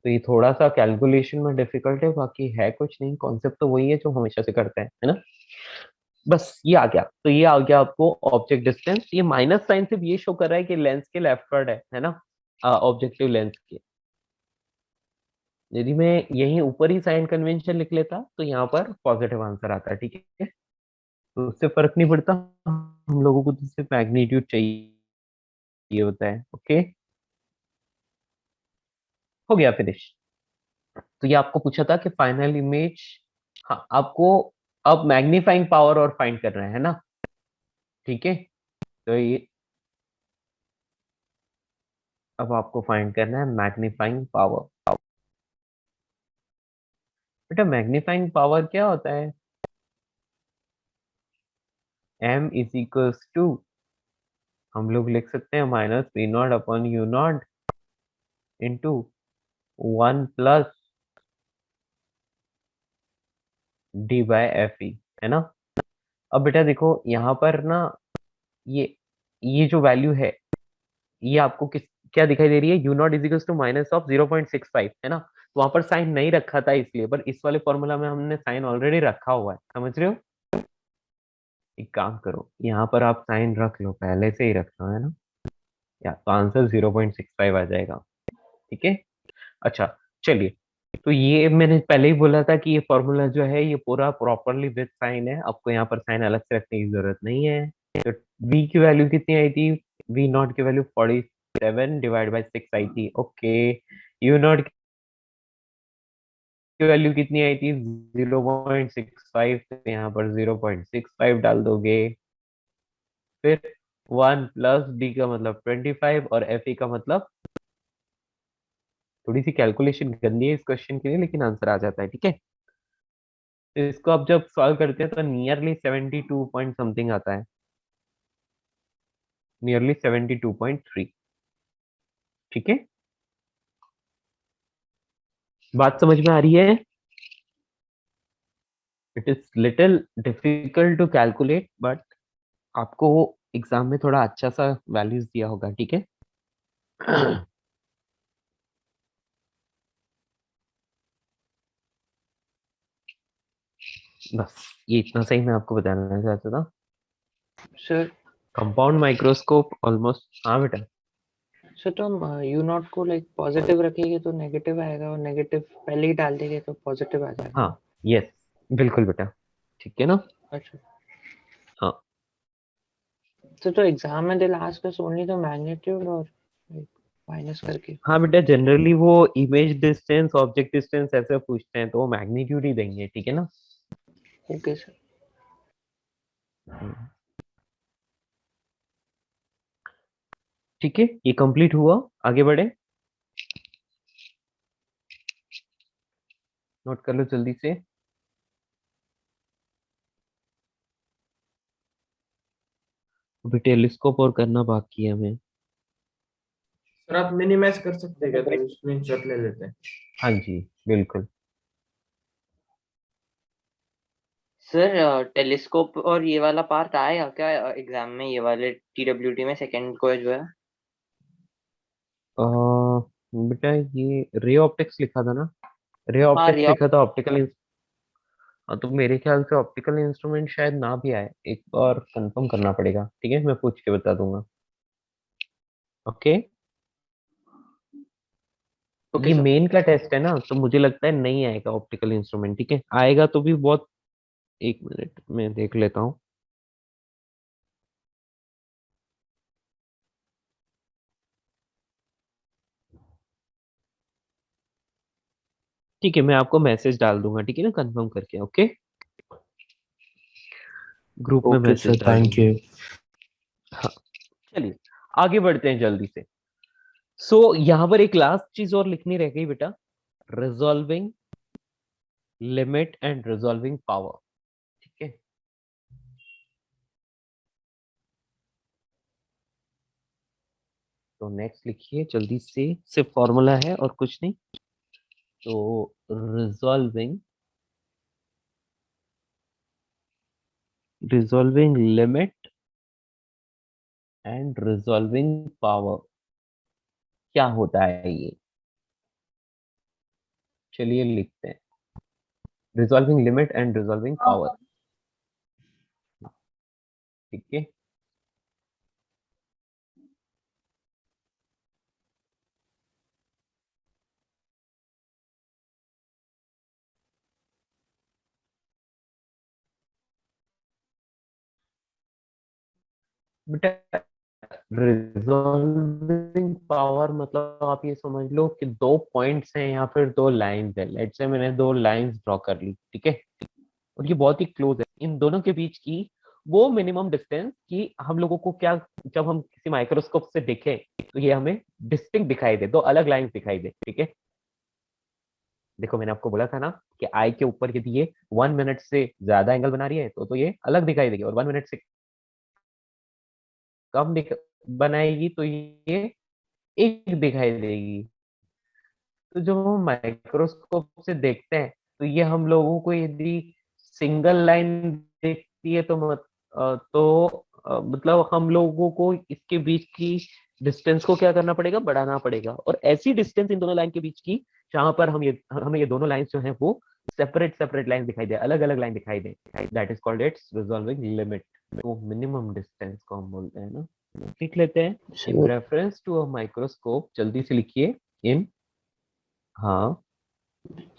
A: तो ये थोड़ा सा कैलकुलेशन में डिफिकल्ट है, बाकी है कुछ नहीं, कॉन्सेप्ट तो वही है जो हमेशा से करते हैं, है ना। बस ये आ गया, तो ये आ गया आपको ऑब्जेक्ट डिस्टेंस। ये माइनस साइन सिर्फ ये शो कर रहा है कि लेंस के लेफ्टवर्ड है ना, ऑब्जेक्टिव लेंस के। यदि मैं यहीं ऊपर ही साइन कन्वेंशन लिख लेता तो यहाँ पर पॉजिटिव आंसर आता है, ठीक है। तो उससे फर्क नहीं पड़ता, हम लोगों को तो सिर्फ मैग्नीट्यूड चाहिए होता है। ओके, हो गया फिनिश। तो ये आपको पूछा था कि फाइनल इमेज, हाँ आपको अब मैग्नीफाइंग पावर और फाइंड कर रहे हैं ना, ठीक है। तो ये अब आपको फाइंड करना है मैग्नीफाइंग पावर। बेटा मैग्नीफाइंग पावर क्या होता है? m इज इक्वल्स टू, हम लोग लिख सकते हैं minus V naught upon U naught into 1 plus D by F E, है ना। अब बेटा देखो यहाँ पर ना, ये ये जो वैल्यू है ये आपको किस क्या दिखाई दे रही है? U naught is equals to minus of 0.65, है ना। वहां पर साइन नहीं रखा था इसलिए, पर इस वाले फॉर्मूला में हमने साइन ऑलरेडी रखा हुआ है, समझ रहे हो। एक काम करो, यहाँ पर आप साइन रख लो, पहले से ही रख लो, है ना। या तो आंसर 0.65 आ जाएगा, ठीक है। अच्छा चलिए, तो ये मैंने पहले ही बोला था कि ये फॉर्मूला जो है ये पूरा प्रॉपरली विद साइन है, आपको यहाँ पर साइन अलग से रखने की जरूरत नहीं है। तो v की वैल्यू कितनी आई थी? v नॉट की वैल्यू 47 डिवाइड बाई 6 आई थी, ओके। u नॉट की वैल्यू कितनी आई थी? 0.65, तो यहाँ पर 0.65 डाल दोगे। फिर 1 प्लस d का मतलब 25 और f का मतलब, थोड़ी सी कैलकुलेशन गंदी है इस क्वेश्चन के लिए, लेकिन आंसर आ जाता है, ठीक है। तो इसको आप जब सॉल्व करते हैं तो नियरली 72 पॉइंट समथिंग आता है, नियरली 72.3, ठीक है। बात समझ में आ रही है? It is little difficult to calculate, but आपको एग्जाम में थोड़ा अच्छा सा वैल्यूज दिया होगा, ठीक है। बस ये इतना सही मैं आपको बताना चाहता था।
B: सर
A: कंपाउंड माइक्रोस्कोप ऑलमोस्ट, हाँ बेटा।
B: सर तो हम यू नॉट को लाइक पॉजिटिव रखेंगे तो नेगेटिव आएगा, और नेगेटिव पहले ही डाल देंगे तो पॉजिटिव आ जाएगा।
A: हाँ यस, बिल्कुल बेटा, ठीक है ना।
B: अच्छा
A: हाँ
B: तो एग्जाम में दे लास्ट का ओनली द मैग्नीट्यूड और माइनस करके।
A: हाँ बेटा, जनरली वो इमेज डिस्टेंस, ऑब्जेक्ट डिस्टेंस ऐसे पूछते हैं तो वो मैग्नीट्यूड ही देंगे, ठीक है ना।
B: Okay sir.
A: ठीक है, ये कंप्लीट हुआ, आगे बढ़े। नोट कर लो जल्दी से। अभी टेलीस्कोप और करना बाकी है हमें।
E: सर आप मिनिमाइज कर सकते हैं क्या? तो स्क्रीनशॉट ले लेते हैं।
A: हाँ जी बिल्कुल।
C: सर टेलीस्कोप और ये वाला पार्ट आएगा क्या एग्जाम में, ये वाले TWT में सेकंड को जो है?
A: अ, बेटा ये रे ऑप्टिक्स लिखा था ना, रे
C: हाँ
A: ऑप्टिक्स
C: रिया।
A: लिखा था, ऑप्टिकल। हाँ तो मेरे ख्याल से ऑप्टिकल इंस्ट्रूमेंट शायद ना भी आए, एक बार कंफर्म करना पड़ेगा, ठीक है, मैं पूछ के बता दूंगा। ओके,
C: ओके
A: ये
C: सर।
A: मेन का टेस्ट है ना, तो मुझे लगता है नहीं आएगा ऑप्टिकल इंस्ट्रूमेंट, ठीक है। आएगा तो भी बहुत, एक मिनट में देख लेता हूँ। ठीक है, मैं आपको मैसेज डाल दूंगा, ठीक है ना, कंफर्म करके, ओके। ग्रुप में
E: ओके सर,
A: मैसेज डाल
E: थैंक
A: दूंगा।
E: यू।
A: हाँ चलिए, आगे बढ़ते हैं जल्दी से। सो यहाँ पर एक लास्ट चीज और लिखनी रह गई बेटा, resolving limit and resolving power, ठीक है। तो नेक्स्ट लिखिए जल्दी से, सिर्फ फॉर्मूला है और कुछ नहीं। तो resolving limit and resolving power क्या होता है ये, चलिए लिखते हैं। Resolving limit and resolving power, ठीक है। बेटा रिजॉल्विंग पावर मतलब आप ये समझ लो कि दो पॉइंट्स हैं या फिर दो लाइंस है, लेट्स से मैंने दो लाइंस ड्रॉ कर ली, ठीक है। और ये बहुत ही क्लोज है। इन दोनों के बीच की वो मिनिमम डिस्टेंस कि हम लोगों को क्या, जब हम किसी माइक्रोस्कोप से देखें तो ये हमें डिस्टिंक्ट दिखाई दे, दो अलग लाइंस दिखाई दे, ठीक है। देखो मैंने आपको बोला था ना कि आई के ऊपर यदि ये 1 मिनट से ज्यादा एंगल बना रही है तो ये अलग दिखाई देगी, और 1 मिनट से कम बनाएगी तो ये एक दिखाई देगी। तो जब हम माइक्रोस्कोप से देखते हैं तो ये हम लोगों को यदि सिंगल लाइन दिखती है तो मतलब हम लोगों को इसके बीच की डिस्टेंस को क्या करना पड़ेगा, बढ़ाना पड़ेगा। और ऐसी डिस्टेंस इन दोनों लाइन के बीच की जहां पर हमें ये दोनों लाइंस जो हैं वो सेपरेट लाइन दिखाई दे, अलग अलग लाइन दिखाई दे, that is called its resolving limit. तो मिनिमम डिस्टेंस को हम बोलते हैं ना। लिख लेते हैं in
B: So,
A: reference to a microscope, जल्दी से लिखिए। इन, हाँ,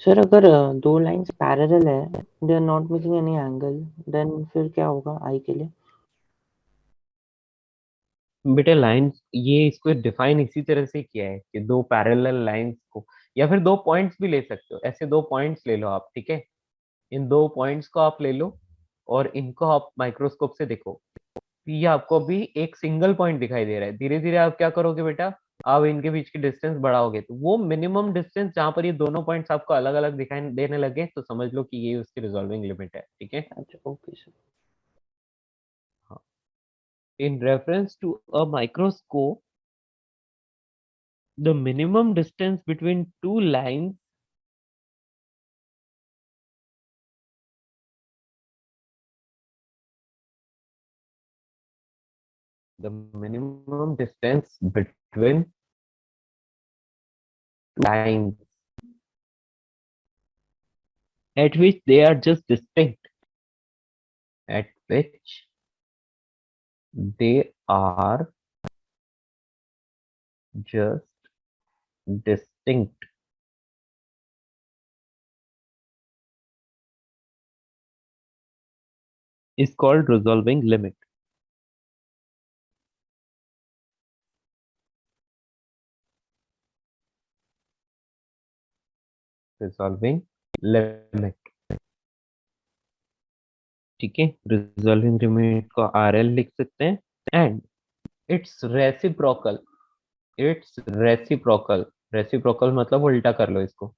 B: सर अगर दो लाइंस पैरेलल है, they are not making any angle, then फिर क्या होगा आई के लिए?
A: बेटा लाइंस, ये इसको डिफाइन इसी तरह से किया है कि दो पैरेलल लाइंस को, या फिर दो पॉइंट्स भी ले सकते हो, ऐसे दो पॉइंट्स ले लो आप, ठीक है। इन दो पॉइंट्स को आप ले लो और इनको आप माइक्रोस्कोप से देखो, ये आपको अभी एक सिंगल पॉइंट दिखाई दे रहा है। धीरे धीरे आप क्या करोगे बेटा, आप इनके बीच की डिस्टेंस बढ़ाओगे तो वो मिनिमम डिस्टेंस जहां पर ये दोनों पॉइंट्स आपको अलग अलग दिखाई देने लगे तो समझ लो कि ये उसकी रिजॉल्विंग लिमिट है, ठीक है।
B: अच्छा, okay sir.
A: In reference to a microscope, the minimum distance between two lines the minimum distance between lines at which they are just distinct, at which they are just distinct, is called resolving limit. Resolving limit, ठीक है। Resolving limit को RL लिख सकते हैं। And it's reciprocal, it's reciprocal, reciprocal मतलब उल्टा कर लो इसको,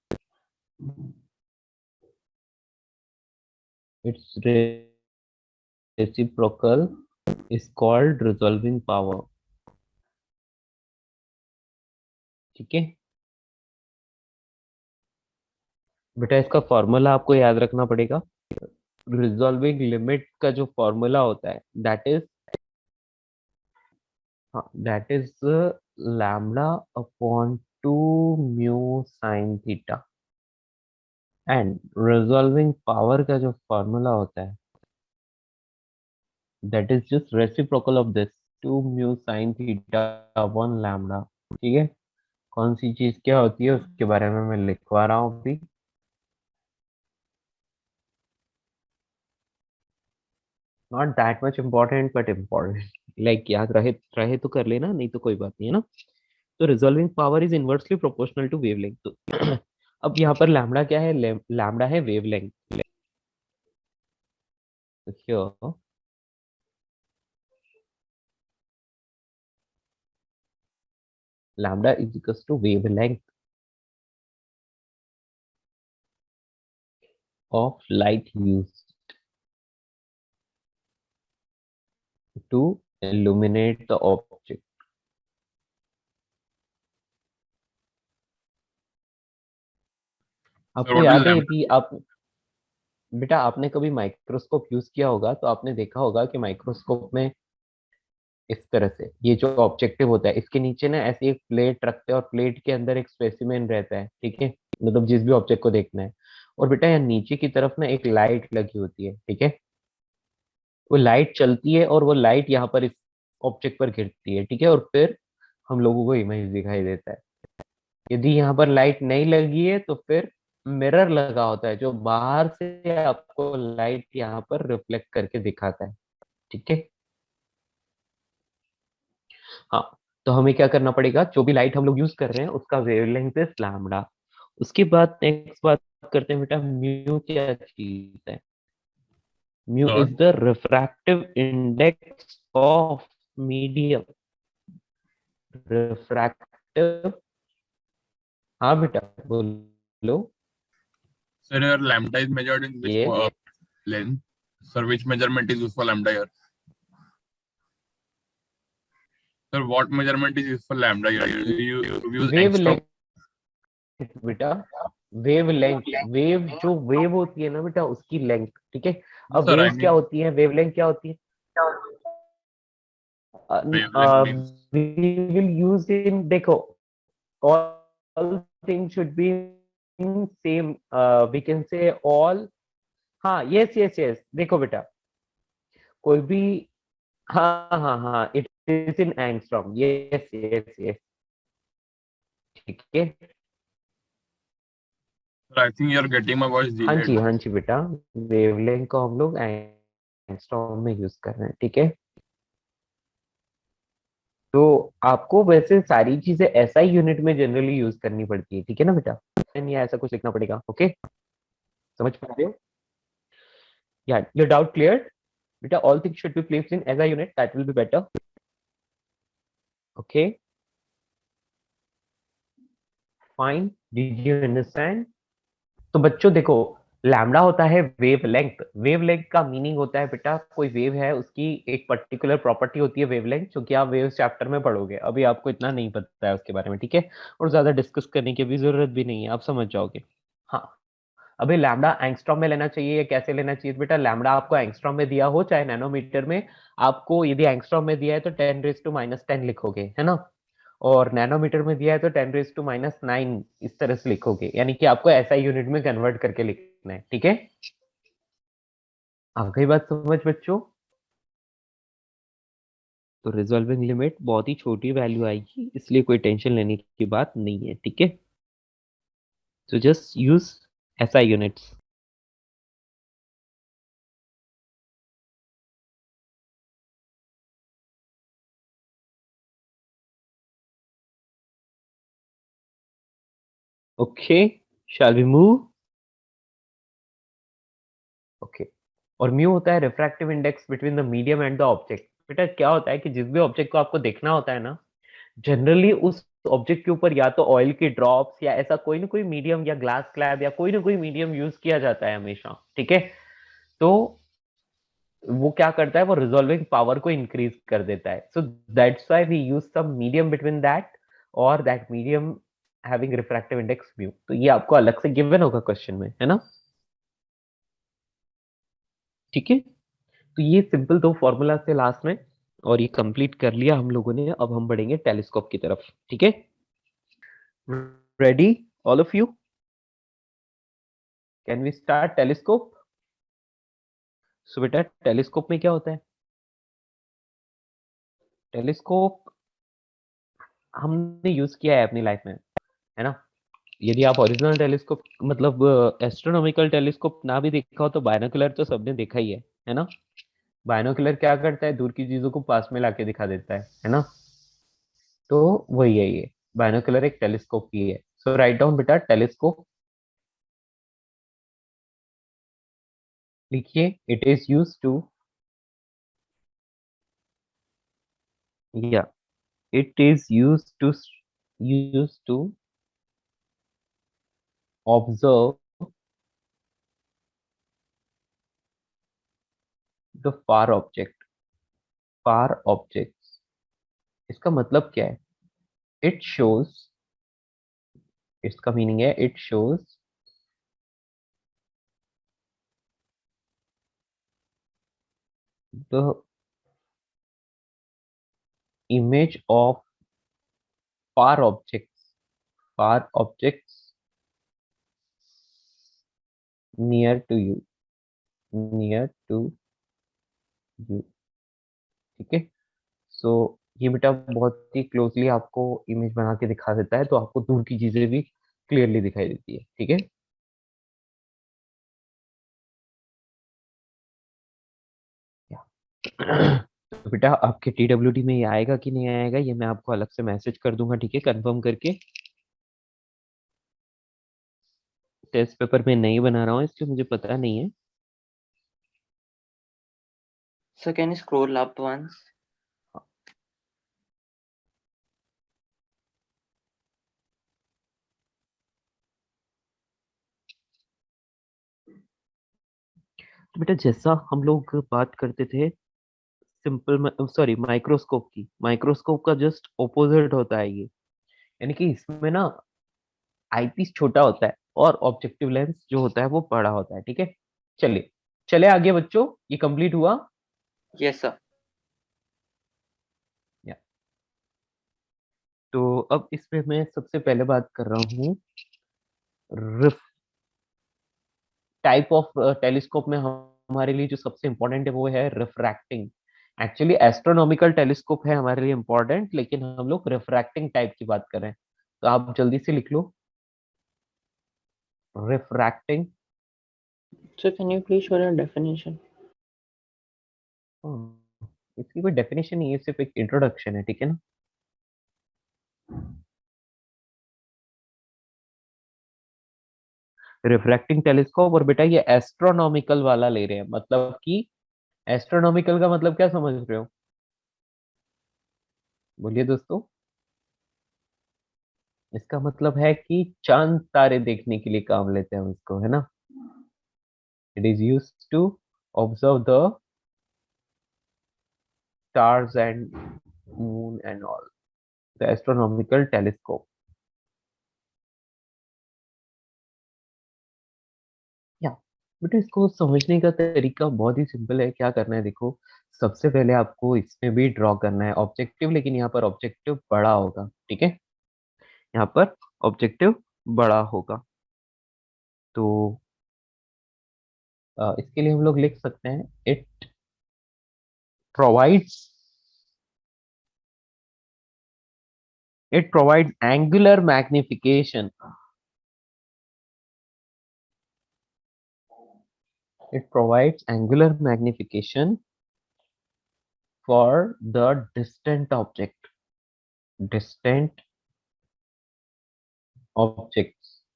A: it's reciprocal is called resolving power, ठीक है। बेटा इसका फॉर्मूला आपको याद रखना पड़ेगा। रिजॉल्विंग लिमिट का जो फॉर्मूला होता है that is lambda upon 2 mu sine theta. And resolving power का जो फॉर्मूला होता है that is just reciprocal of this 2 mu sine theta upon lambda, ठीक है। कौन सी चीज क्या होती है उसके बारे में मैं लिखवा रहा हूँ अभी। Not that much important but important, like याद रहे रहे तो कर लेना, नहीं तो कोई बात नहीं है ना। तो resolving power is inversely proportional to wavelength. तो अब यहाँ पर लैम्डा क्या है, लैम्डा है वेवलेंथ। तो lambda is equals to wavelength of light used to illuminate the object. आपको
D: what is
A: याद है
D: lambda?
A: कि आप, बेटा आपने कभी माइक्रोस्कोप यूज किया होगा तो आपने देखा होगा कि माइक्रोस्कोप में इस तरह से ये जो ऑब्जेक्टिव होता है इसके नीचे ना ऐसी एक प्लेट रखते हैं और प्लेट के अंदर एक स्पेसिमेन रहता है, ठीक है। मतलब जिस भी ऑब्जेक्ट को देखना है, और बेटा यहाँ नीचे की तरफ ना एक लाइट लगी होती है, ठीक है। वो लाइट चलती है और वो लाइट यहाँ पर इस ऑब्जेक्ट पर गिरती है, ठीक है, और फिर हम लोगों को इमेज दिखाई देता है। यदि यहाँ पर लाइट नहीं लगी है तो फिर मिरर लगा होता है जो बाहर से आपको लाइट यहाँ पर रिफ्लेक्ट करके दिखाता है, ठीक है। हाँ, तो हमें क्या करना पड़ेगा, जो भी लाइट हम लोग यूज कर रहे हैं उसका वेवलेंथ इज लैम्डा। उसके बाद नेक्स्ट बात करते हैं बेटा म्यू क्या चीज है। mu
D: Sir.
A: is the refractive index of medium. refractive हाँ बेटा बोलो.
D: Sir, your lambda is measured in which
A: Yes.
D: length? Sir, which measurement is used for lambda here? Sir, what measurement is used for lambda here? You use angstrom.
A: Wavelength बेटा, wavelength. Wave जो wave होती है ना बेटा उसकी length. ठीक है. अब
D: Sir, I
A: वेव्स क्या
D: mean
A: होती है, वेवलेंथ क्या होती है?
D: wavelength means.
A: we will use in, देखो, all things should be in same, we can say all. हाँ, yes yes yes, देखो बेटा, कोई भी, हाँ हाँ हाँ, it is in angstrom. Yes yes yes. ठीक है.
D: Sir, I think you're getting my voice delayed.
A: हाँ जी बेटा, वेवलेंथ को हम लोग एंगस्ट्रॉम में यूज कर रहे हैं. ठीक है. तो आपको वैसे सारी चीजें ऐसा ही यूनिट में जनरली यूज करनी पड़ती है. ठीक है ना बेटा, या ऐसा कुछ लिखना पड़ेगा. ओके, समझ पा रहे हो? या योर डाउट क्लियर बेटा? All things should be placed in as a unit, that will be better. Okay, fine. Did you understand? तो बच्चों देखो, लैम्डा होता है वेवलेंथ. वेवलेंथ का मीनिंग होता है बेटा, कोई वेव है उसकी एक पर्टिकुलर प्रॉपर्टी होती है वेवलेंथ, जो कि आप वेव चैप्टर में पढ़ोगे. अभी आपको इतना नहीं पता है उसके बारे में. ठीक है, और ज्यादा डिस्कस करने की भी जरूरत भी नहीं है, आप समझ जाओगे. हाँ, अभी लैम्डा एंगस्ट्रॉम में लेना चाहिए या कैसे लेना चाहिए बेटा? लैम्डा आपको एंगस्ट्रॉम में दिया हो चाहे नैनोमीटर में, आपको यदि एंगस्ट्रॉम में दिया है तो 10⁻⁻10 लिखोगे, है ना? और नैनोमीटर में दिया है तो 10⁻⁹ इस तरह से लिखोगे, यानी कि आपको ऐसा यूनिट में कन्वर्ट करके लिखना है. ठीक है, आ गई बात समझ बच्चों? तो रिजॉल्विंग लिमिट बहुत ही छोटी वैल्यू आएगी, इसलिए कोई टेंशन लेने की बात नहीं है. ठीक है, तो जस्ट यूज ऐसा units. Okay, shall we move? Okay. और म्यू होता है refractive index between the medium and the object. बेटा क्या होता है कि जिस भी ऑब्जेक्ट को आपको देखना होता है ना, जनरली उस ऑब्जेक्ट के ऊपर या तो ऑयल के ड्रॉप्स या ऐसा कोई ना कोई मीडियम या ग्लास स्लैब या कोई ना कोई मीडियम यूज किया जाता है हमेशा. ठीक है, तो वो क्या करता है, वो रिजॉल्विंग पावर को इंक्रीज कर देता है. So that's why we use some medium between that, और that medium having refractive index mu. तो ये आपको अलग से गिवन होगा क्वेश्चन में, है ना? ठीक है, तो ये सिंपल दो फॉर्मूला थे लास्ट में, और ये कंप्लीट कर लिया हम लोगों ने. अब हम बढ़ेंगे टेलीस्कोप की तरफ. ठीक है, ready all of you? Can we start telescope? So बेटा टेलीस्कोप में क्या होता है? टेलीस्कोप हमने यूज किया है अपनी लाइफ में, है ना? यदि आप ओरिजिनल टेलीस्कोप मतलब एस्ट्रोनॉमिकल टेलीस्कोप ना भी देखा हो तो बायनोकुलर तो सबने देखा ही है ना? बायनोकुलर क्या करता है, दूर की चीजों को पास में लाके दिखा देता है ना? तो वही है ये, बायनोकुलर एक टेलीस्कोप ही है. सो राइट डाउन बेटा टेलीस्कोप. लिखिए, इट इज यूज टू, या it is used to observe the far objects. इसका मतलब क्या है? it shows, इसका मीनिंग है it shows the image of far objects near to you, near to you. ठीक है, सो ये बेटा बहुत ही क्लोजली आपको इमेज बना के दिखा देता है, तो आपको दूर की चीजें भी क्लियरली दिखाई देती है. ठीक है, तो बेटा आपके TWD में ये आएगा कि नहीं आएगा, ये मैं आपको अलग से मैसेज कर दूंगा. ठीक है, कंफर्म करके. टेस्ट पेपर में नहीं बना रहा हूँ इसलिए मुझे पता नहीं है.
B: So can you scroll up once?
A: तो बेटा जैसा हम लोग बात करते थे माइक्रोस्कोप का जस्ट ऑपोजिट होता है ये। यानी कि इसमें ना आईपीस छोटा होता है और ऑब्जेक्टिव लेंस जो होता है वो बड़ा होता है। ठीक है, चलिए चले आगे बच्चों, ये कंप्लीट हुआ।
B: Yes, sir.
A: या तो अब इसमें मैं सबसे पहले बात कर रहा हूँ रिफ टाइप ऑफ टेलीस्कोप में हमारे लिए जो सबसे इंपॉर्टेंट है वो है रिफ्रैक्टिंग। एक्चुअली एस्ट्रोनॉमिकल टेलीस्कोप है हमारे लिए इंपॉर्टेंट, लेकिन हम लोग रिफ्रैक्टिंग टाइप की बात कर रहे हैं। तो आप जल्दी से लिख लो refracting.
B: So can you please show the definition?
A: इसकी कोई डेफिनेशन नहीं है, सिर्फ एक इंट्रोडक्शन है। ठीक है ना, रिफ्रैक्टिंग टेलीस्कोप। और बेटा ये एस्ट्रोनॉमिकल वाला ले रहे हैं, मतलब कि एस्ट्रोनॉमिकल का मतलब क्या समझ रहे हो, बोलिए दोस्तों। इसका मतलब है कि चांद तारे देखने के लिए काम लेते हैं हम इसको, है ना। It is use to observe the stars and moon and all, the astronomical telescope। या बेटा इसको समझने का तरीका बहुत ही सिंपल है। क्या करना है देखो, सबसे पहले आपको इसमें भी ड्रॉ करना है ऑब्जेक्टिव, लेकिन यहाँ पर ऑब्जेक्टिव बड़ा होगा। ठीक है, यहाँ पर ऑब्जेक्टिव बड़ा होगा। तो इसके लिए हम लोग लिख सकते हैं it provides angular magnification. It provides angular magnification for the distant objects,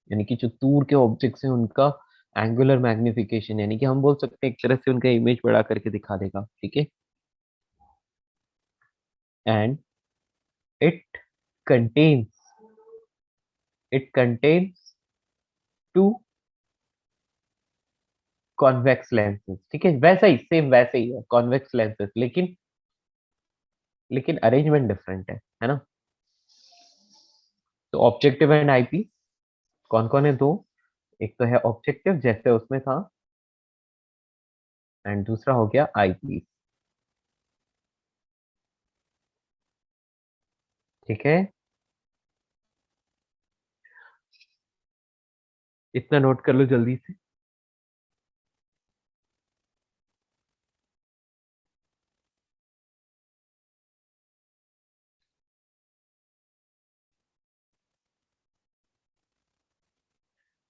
A: यानी कि जो दूर के ऑब्जेक्ट्स हैं उनका एंगुलर मैग्निफिकेशन, यानी कि हम बोल सकते हैं एक तरह से उनका इमेज बड़ा करके दिखा देगा। ठीक है, and it contains two convex lenses. ठीक है, वैसा ही सेम वैसे ही है कॉन्वेक्स लेंसेज, लेकिन अरेंजमेंट डिफरेंट है ना। तो ऑब्जेक्टिव एंड आईपीस कौन कौन है, दो। एक तो है ऑब्जेक्टिव जैसे उसमें था, एंड दूसरा हो गया आईपीस। ठीक है, इतना नोट कर लो जल्दी से।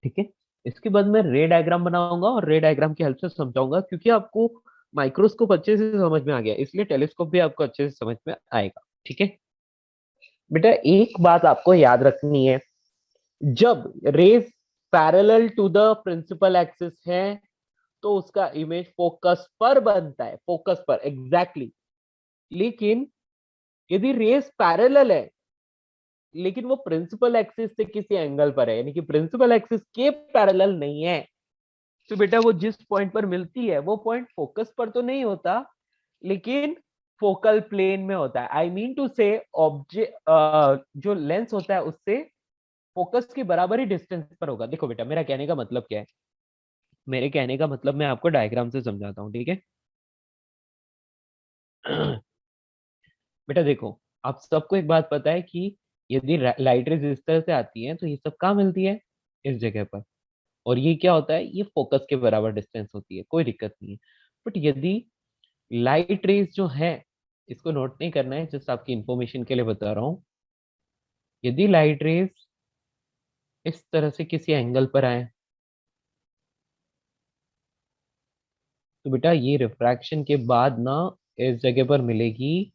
A: ठीक है, इसके बाद मैं रे डायग्राम बनाऊंगा और रे डायग्राम की हेल्प से समझाऊंगा, क्योंकि आपको माइक्रोस्कोप अच्छे से समझ में आ गया, इसलिए टेलीस्कोप भी आपको अच्छे से समझ में आएगा। ठीक है बेटा, एक बात आपको याद रखनी है, जब rays parallel to the principal axis है तो उसका इमेज फोकस पर बनता है, फोकस पर एग्जैक्टली लेकिन यदि रेस पैरेलल है लेकिन वो प्रिंसिपल एक्सिस से किसी एंगल पर है, यानी कि प्रिंसिपल एक्सिस के पैरेलल नहीं है, तो बेटा वो जिस पॉइंट पर मिलती है वो पॉइंट फोकस पर तो नहीं होता, लेकिन फोकल प्लेन में होता है। आई मीन टू से ऑब्जेक्ट जो लेंस होता है उससे फोकस के बराबर ही डिस्टेंस पर होगा। देखो बेटा मेरा कहने का मतलब क्या है, मेरे कहने का मतलब मैं आपको डायग्राम से समझाता हूँ। ठीक है बेटा देखो, आप सबको एक बात पता है कि यदि लाइट रेज इस तरह से आती है तो ये सब कहाँ मिलती है, इस जगह पर, और ये क्या होता है, ये फोकस के बराबर डिस्टेंस होती है, कोई दिक्कत नहीं है। बट यदि लाइट रेज जो है, इसको नोट नहीं करना है, जस्ट आपकी इंफॉर्मेशन के लिए बता रहा हूँ, यदि लाइट रेज इस तरह से किसी एंगल पर आए तो बेटा ये रिफ्रैक्शन के बाद ना इस जगह पर मिलेगी,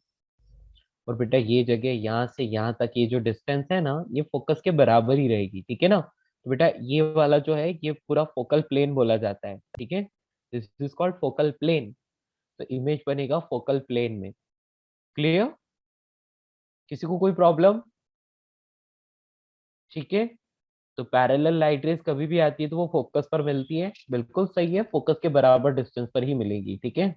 A: और बेटा ये जगह यहाँ से यहाँ तक ये जो डिस्टेंस है ना ये फोकस के बराबर ही रहेगी। ठीक है ना, तो बेटा ये वाला जो है ये पूरा फोकल प्लेन बोला जाता है। ठीक है, this is called focal plane. तो इमेज बनेगा फोकल प्लेन में। क्लियर? किसी को कोई प्रॉब्लम? ठीक है, तो पैरेलल लाइट रेज कभी भी आती है तो वो फोकस पर मिलती है, बिल्कुल सही है, फोकस के बराबर डिस्टेंस पर ही मिलेगी। ठीक है,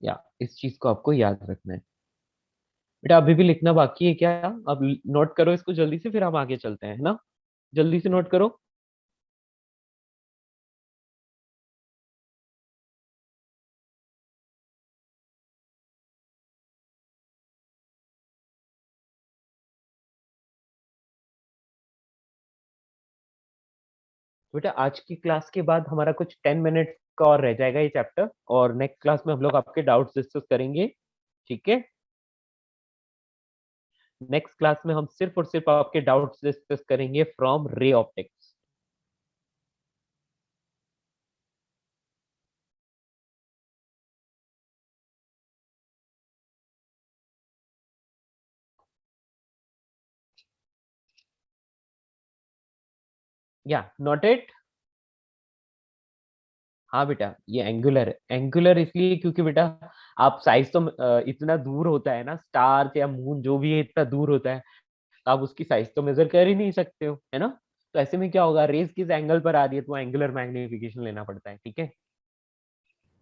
A: या इस चीज को आपको याद रखना है। बेटा अभी भी लिखना बाकी है क्या? अब नोट करो इसको जल्दी से, फिर हम आगे चलते हैं, है ना? जल्दी से नोट करो। बेटा आज की क्लास के बाद हमारा कुछ 10 मिनट का और रह जाएगा ये चैप्टर, और नेक्स्ट क्लास में हम लोग आपके डाउट्स डिस्कस करेंगे। ठीक है, नेक्स्ट क्लास में हम सिर्फ और सिर्फ आपके डाउट्स डिस्कस करेंगे फ्रॉम रे ऑप्टिक्स। या नोट इट। हाँ बेटा, ये एंगुलर है। एंगुलर इसलिए क्योंकि बेटा आप साइज तो इतना दूर होता है ना, स्टार या मून जो भी है इतना दूर होता है, तो आप उसकी साइज तो मेजर कर ही नहीं सकते हो, है ना? तो ऐसे में क्या होगा, रेस किस एंगल पर आ रही है तो एंगुलर मैग्निफिकेशन लेना पड़ता है। ठीक है,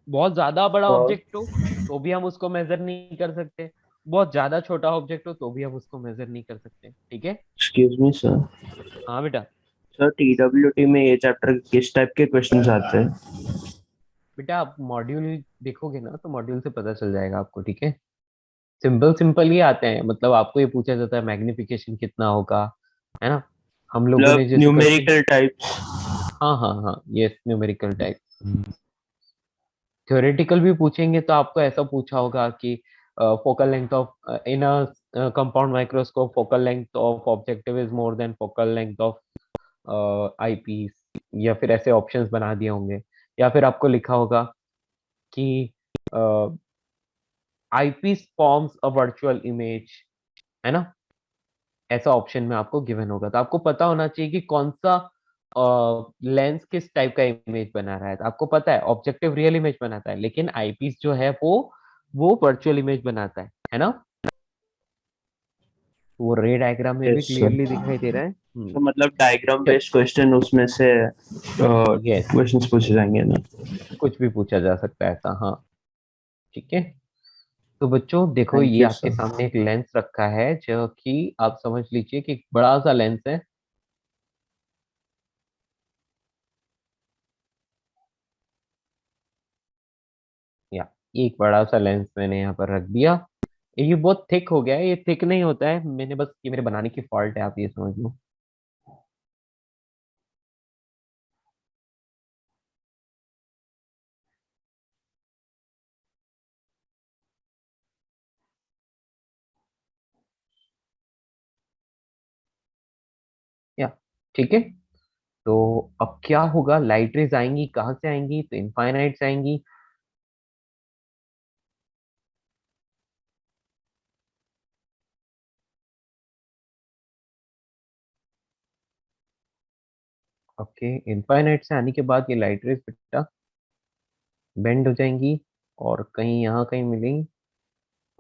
A: बहुत ज्यादा बड़ा ऑब्जेक्ट हो तो भी हम उसको मेजर नहीं कर सकते, बहुत ज्यादा छोटा ऑब्जेक्ट हो तो भी हम उसको मेजर नहीं कर सकते। ठीक है,
F: एक्सक्यूज मी सर।
A: हाँ बेटा।
F: सर TWT में ये चैप्टर किस टाइप के क्वेश्चंस आते हैं?
A: बेटा आप मॉड्यूल देखोगे ना तो मॉड्यूल से पता चल जाएगा आपको। ठीक है, सिंपल सिंपल ही आते हैं, मतलब आपको ये पूछा जाता है मैग्निफिकेशन कितना होगा, है ना? हम लोगों
F: मतलब
A: ने जैसे करके,
F: न्यूमेरिकल टाइप्स।
A: हाँ हाँ हाँ, ये न्यूमेरिकल टाइप। थ्योरेटिकल भी पूछेंगे तो आपको ऐसा पूछा होगा कि focal length of in a compound microscope, focal length of objective is more than focal length of eyepiece, या फिर ऐसे ऑप्शंस बना दिए होंगे, या फिर आपको लिखा होगा कि eyepiece forms a virtual image, है ना? ऐसा ऑप्शन में आपको गिवन होगा, तो आपको पता होना चाहिए कि कौन सा लेंस किस टाइप का इमेज बना रहा है। तो आपको पता है ऑब्जेक्टिव रियल इमेज बनाता है, लेकिन आईपीस जो है वो वर्चुअल इमेज बनाता है ना? तो वो रे डायग्राम में भी
F: यस सर।
A: क्लियरली दिखाई दे रहा है।
F: तो मतलब डायग्राम बेस्ड क्वेश्चन उसमें से
A: यस,
F: क्वेश्चंस पूछे जाएंगे ना?
A: कुछ भी पूछा जा सकता है ऐसा, हाँ। ठीक है, तो बच्चों देखो
F: थैंक
A: ये
F: यू
A: आपके
F: सर।
A: सामने एक लेंस रखा है जो कि आप समझ लीजिए कि एक बड़ा सा लेंस है। या एक बड़ा सा लेंस मैंने यहाँ पर रख दिया। ये बहुत थिक हो गया है, ये थिक नहीं होता है, मैंने बस ये मेरे बनाने की फॉल्ट है, आप ये समझ लो। या ठीक है, तो अब क्या होगा, लाइट रेज आएंगी कहाँ से आएंगी, तो इनफाइनाइट से आएंगी। ओके, इनफाइनाइट से आने के बाद ये लाइट रेज बेटा बेंड हो जाएंगी और कहीं यहाँ कहीं मिलेंगी,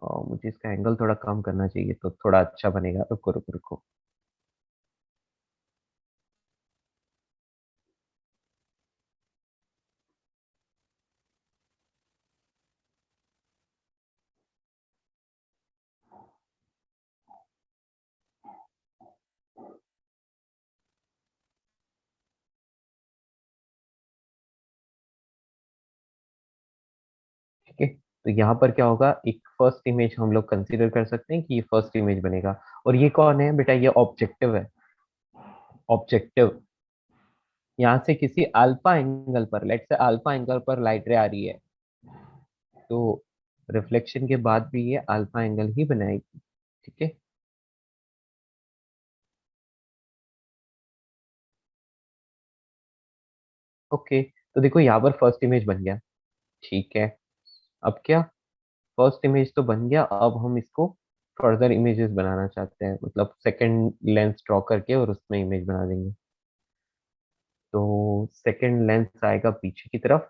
A: और मुझे इसका एंगल थोड़ा कम करना चाहिए तो थोड़ा अच्छा बनेगा। रुको रुको रुको, ठीक है। तो यहाँ पर क्या होगा, एक फर्स्ट इमेज हम लोग कंसीडर कर सकते हैं कि ये फर्स्ट इमेज बनेगा, और ये कौन है बेटा, ये ऑब्जेक्टिव है। ऑब्जेक्टिव, यहाँ से किसी अल्फा एंगल पर, लेट से अल्फा एंगल पर लाइट रे आ रही है, तो रिफ्लेक्शन के बाद भी ये अल्फा एंगल ही बनाएगी। ठीक है, ओके, तो देखो यहाँ पर फर्स्ट इमेज बन गया। ठीक है, अब क्या, फर्स्ट इमेज तो बन गया, अब हम इसको फर्दर इमेजेस बनाना चाहते हैं, मतलब सेकंड लेंस ड्रॉ करके और उसमें इमेज बना देंगे। तो सेकंड लेंस आएगा पीछे की तरफ,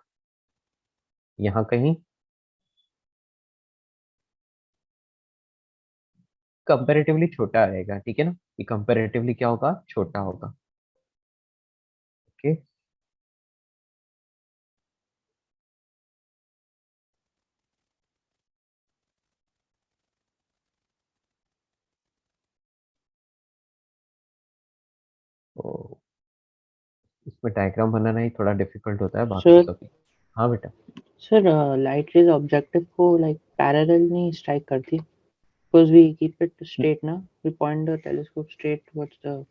A: यहाँ कहीं कंपैरेटिवली छोटा रहेगा, ठीक है ना, ये कंपैरेटिवली क्या होगा, छोटा होगा। ओके, तो इसमें डायग्राम बनाना ही थोड़ा डिफिकल्ट होता है, बाकी
B: सर
A: सब। हाँ बेटा।
B: सर लाइट रेज ऑब्जेक्टिव को लाइक पैरेलल नहीं स्ट्राइक करती, because we keep it straight ना, we point the telescope straight towards the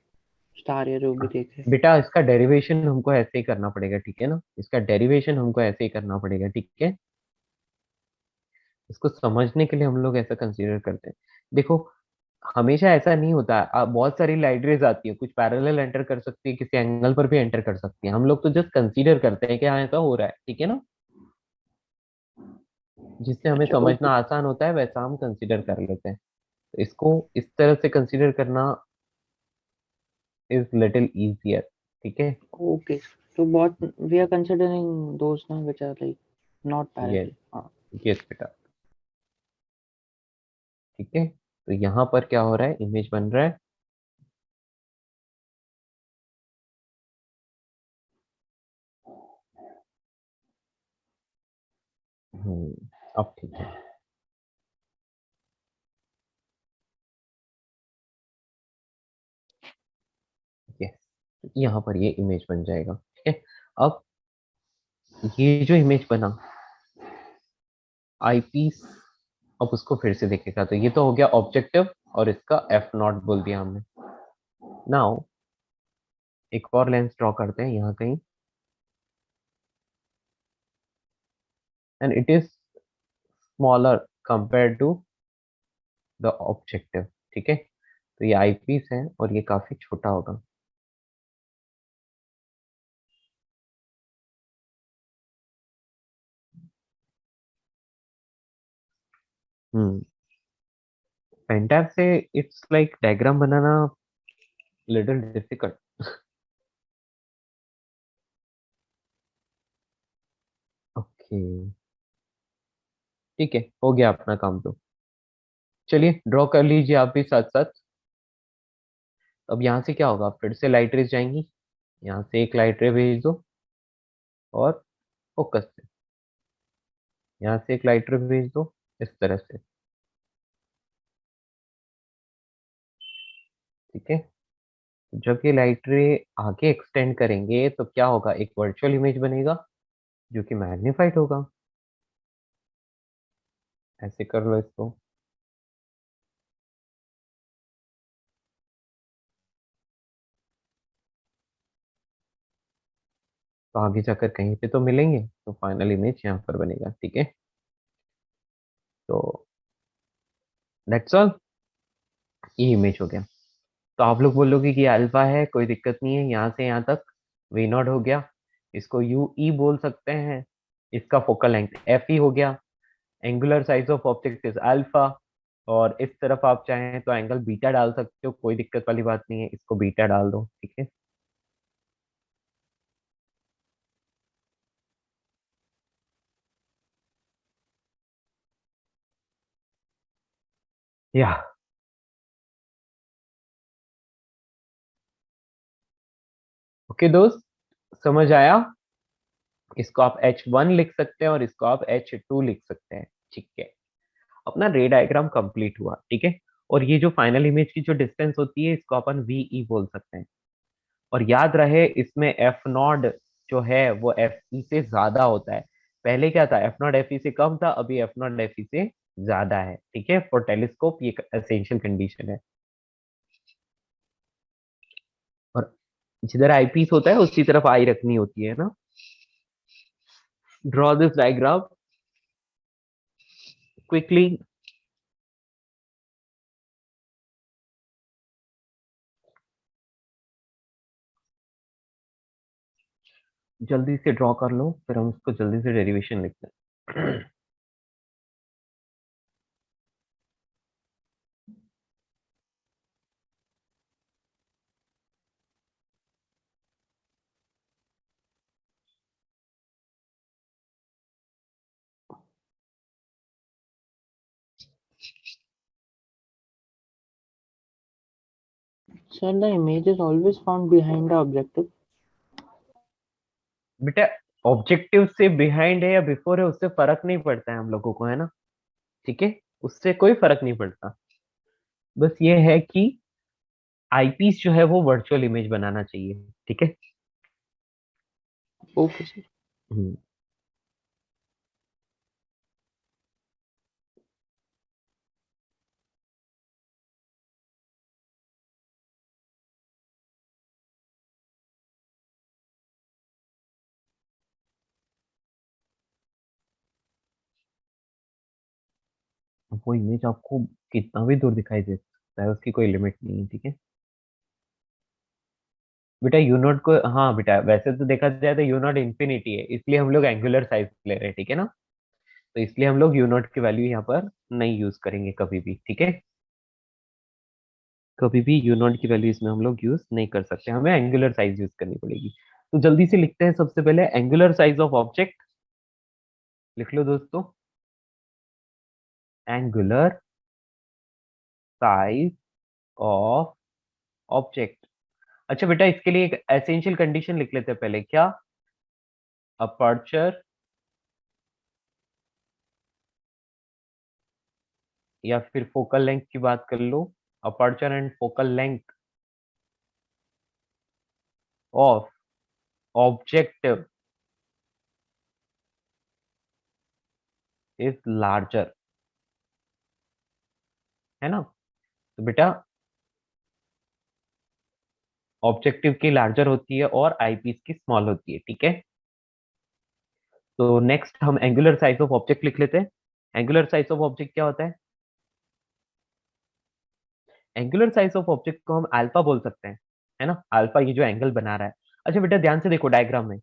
B: star या जो भी देखे।
A: बेटा इसका डेरिवेशन हमको ऐसे ही करना पड़ेगा, ठीक है ना, इसका डेरिवेशन हमको ऐसे ही करना पड़ेगा, ठीक है। इसको समझने के लिए हम लोग ऐसा कंसीडर करते हैं। देखो हमेशा ऐसा नहीं होता, बहुत सारी लाइट रेज आती है, कुछ पैरेलल एंटर कर सकती है, किसी एंगल पर भी एंटर कर सकती है, हम लोग तो जस्ट कंसीडर करते हैं कि हाँ ऐसा हो रहा है, ठीक है ना, जिससे हमें
B: अच्छा ओके
A: समझना आसान होता है वैसा हम कंसीडर कर लेते हैं। तो इसको इस तरह से कंसीडर करना इज लिटिल इजियर, ठीक है।
B: ओके, तो बहुत वी आर कंसीडरिंग दोस ना which are like not
A: yes,
B: parallel. हाँ
A: यस बेटा, ठीक है। तो यहाँ पर क्या हो रहा है, इमेज बन रहा है। अब ठीक है। यस, यहाँ पर ये इमेज बन जाएगा, ठीक है। अब ये जो इमेज बना आईपीस, अब उसको फिर से देखेगा तो ये तो हो गया ऑब्जेक्टिव, और इसका एफ नॉट बोल दिया हमने। नाउ एक और लेंस ड्रॉ करते हैं यहाँ कहीं, and it is smaller compare to the objective, ठीक है। तो ये आईपीस है और ये काफी छोटा होगा। हम्म पेंटैब से it's like diagram banana little difficult. Okay, ठीक है, हो गया अपना काम तो। चलिए ड्रॉ कर लीजिए आप भी साथ साथ। अब यहाँ से क्या होगा, फिर से लाइट रेज जाएंगी, यहाँ से एक लाइट रे भेज दो और फोकस से यहाँ से एक लाइट रे भेज दो, इस तरह से, ठीक है। जब ये लाइट रे आगे एक्सटेंड करेंगे तो क्या होगा, एक वर्चुअल इमेज बनेगा जो कि मैग्नीफाइड होगा। ऐसे कर लो इसको। तो आगे जाकर कहीं पे तो मिलेंगे, तो फाइनल इमेज यहाँ पर बनेगा, ठीक है। तो दैट्स ऑल, ये इमेज हो गया। तो आप लोग बोलोगे कि अल्फा है, कोई दिक्कत नहीं है, यहाँ से यहाँ तक वी नॉट हो गया, इसको यू ई बोल सकते हैं, इसका फोकल लेंथ एफ ई हो गया, angular size of object is alpha, और इस तरफ आप चाहें तो एंगल बीटा डाल सकते हो, कोई दिक्कत वाली बात नहीं है, इसको बीटा डाल दो, ठीक है। या ओके दोस्त, समझ आया। इसको आप H1 लिख सकते हैं और इसको आप H2 लिख सकते हैं, ठीक है। अपना रे डायग्राम कंप्लीट हुआ, ठीक है। और ये जो फाइनल इमेज की जो डिस्टेंस होती है इसको अपन वी बोल सकते हैं। और याद रहे इसमें एफ नॉट जो है वो एफ ई से ज्यादा होता है। पहले क्या था, एफ नॉट एफ ई से कम था, अभी एफ नॉट एफ ई से ज्यादा है, ठीक है। फॉर टेलीस्कोप ये एसेंशियल कंडीशन है। और जिधर आई पीस होता है उसी तरफ आई रखनी होती है ना। Draw this diagram quickly. जल्दी से ड्रॉ कर लो, फिर हम उसको जल्दी से डेरिवेशन लिखते हैं।
B: Sir, the image is always found behind the objective.
A: बेटा ऑब्जेक्टिव से बिहाइंड है या बिफोर है उससे फर्क नहीं पड़ता है हम लोगों को, है ना, ठीक है, उससे कोई फर्क नहीं पड़ता। बस ये है कि आईपीस जो है वो वर्चुअल इमेज बनाना चाहिए, ठीक है।
B: Okay, sir.
A: हम्म, वो इमेज आपको कितना भी दूर दिखाई दे सकता है, उसकी कोई लिमिट नहीं है, ठीक है बेटा। यू नॉट को, हाँ बेटा, वैसे तो देखा जाए तो यू नॉट इन्फिनिटी है, इसलिए हम लोग एंगुलर साइज ले रहे हैं, ठीक है ना। तो इसलिए हम लोग यू नॉट की वैल्यू यहाँ पर नहीं यूज करेंगे कभी भी, ठीक है। कभी भी यू नॉट की वैल्यू इसमें हम लोग यूज नहीं कर सकते, हमें एंगुलर साइज यूज करनी पड़ेगी। तो जल्दी से लिखते हैं, सबसे पहले एंगुलर साइज ऑफ ऑब्जेक्ट लिख लो दोस्तों। Angular size of object. अच्छा बेटा, इसके लिए एक एसेंशियल कंडीशन लिख लेते हैं पहले, क्या? अपर्चर या फिर फोकल लेंथ की बात कर लो। Aperture and focal length of objective is larger, है ना। तो बेटा ऑब्जेक्टिव की लार्जर होती है और आईपीस की स्मॉल होती है, ठीक है। तो नेक्स्ट हम एंगुलर साइज ऑफ ऑब्जेक्ट लिख लेते हैं। एंगुलर साइज ऑफ ऑब्जेक्ट क्या होता है? एंगुलर साइज ऑफ ऑब्जेक्ट को हम अल्फा बोल सकते हैं, है ना। अल्फा ये जो एंगल बना रहा है। अच्छा बेटा ध्यान से देखो डायग्राम में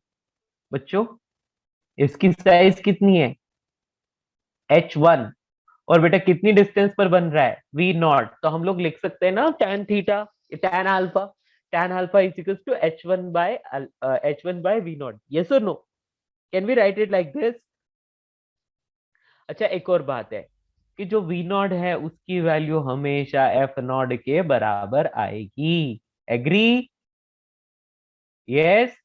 A: बच्चों, इसकी साइज कितनी है? h1। और बेटा कितनी डिस्टेंस पर बन रहा है? v naught. तो हम लोग लिख सकते हैं ना tan theta, tan alpha, tan alpha is equal to h1 by v naught. Yes और no? Can we write it like this? अच्छा एक और बात है कि जो वी नॉट है उसकी वैल्यू हमेशा एफ नॉट के बराबर आएगी। एग्री? यस।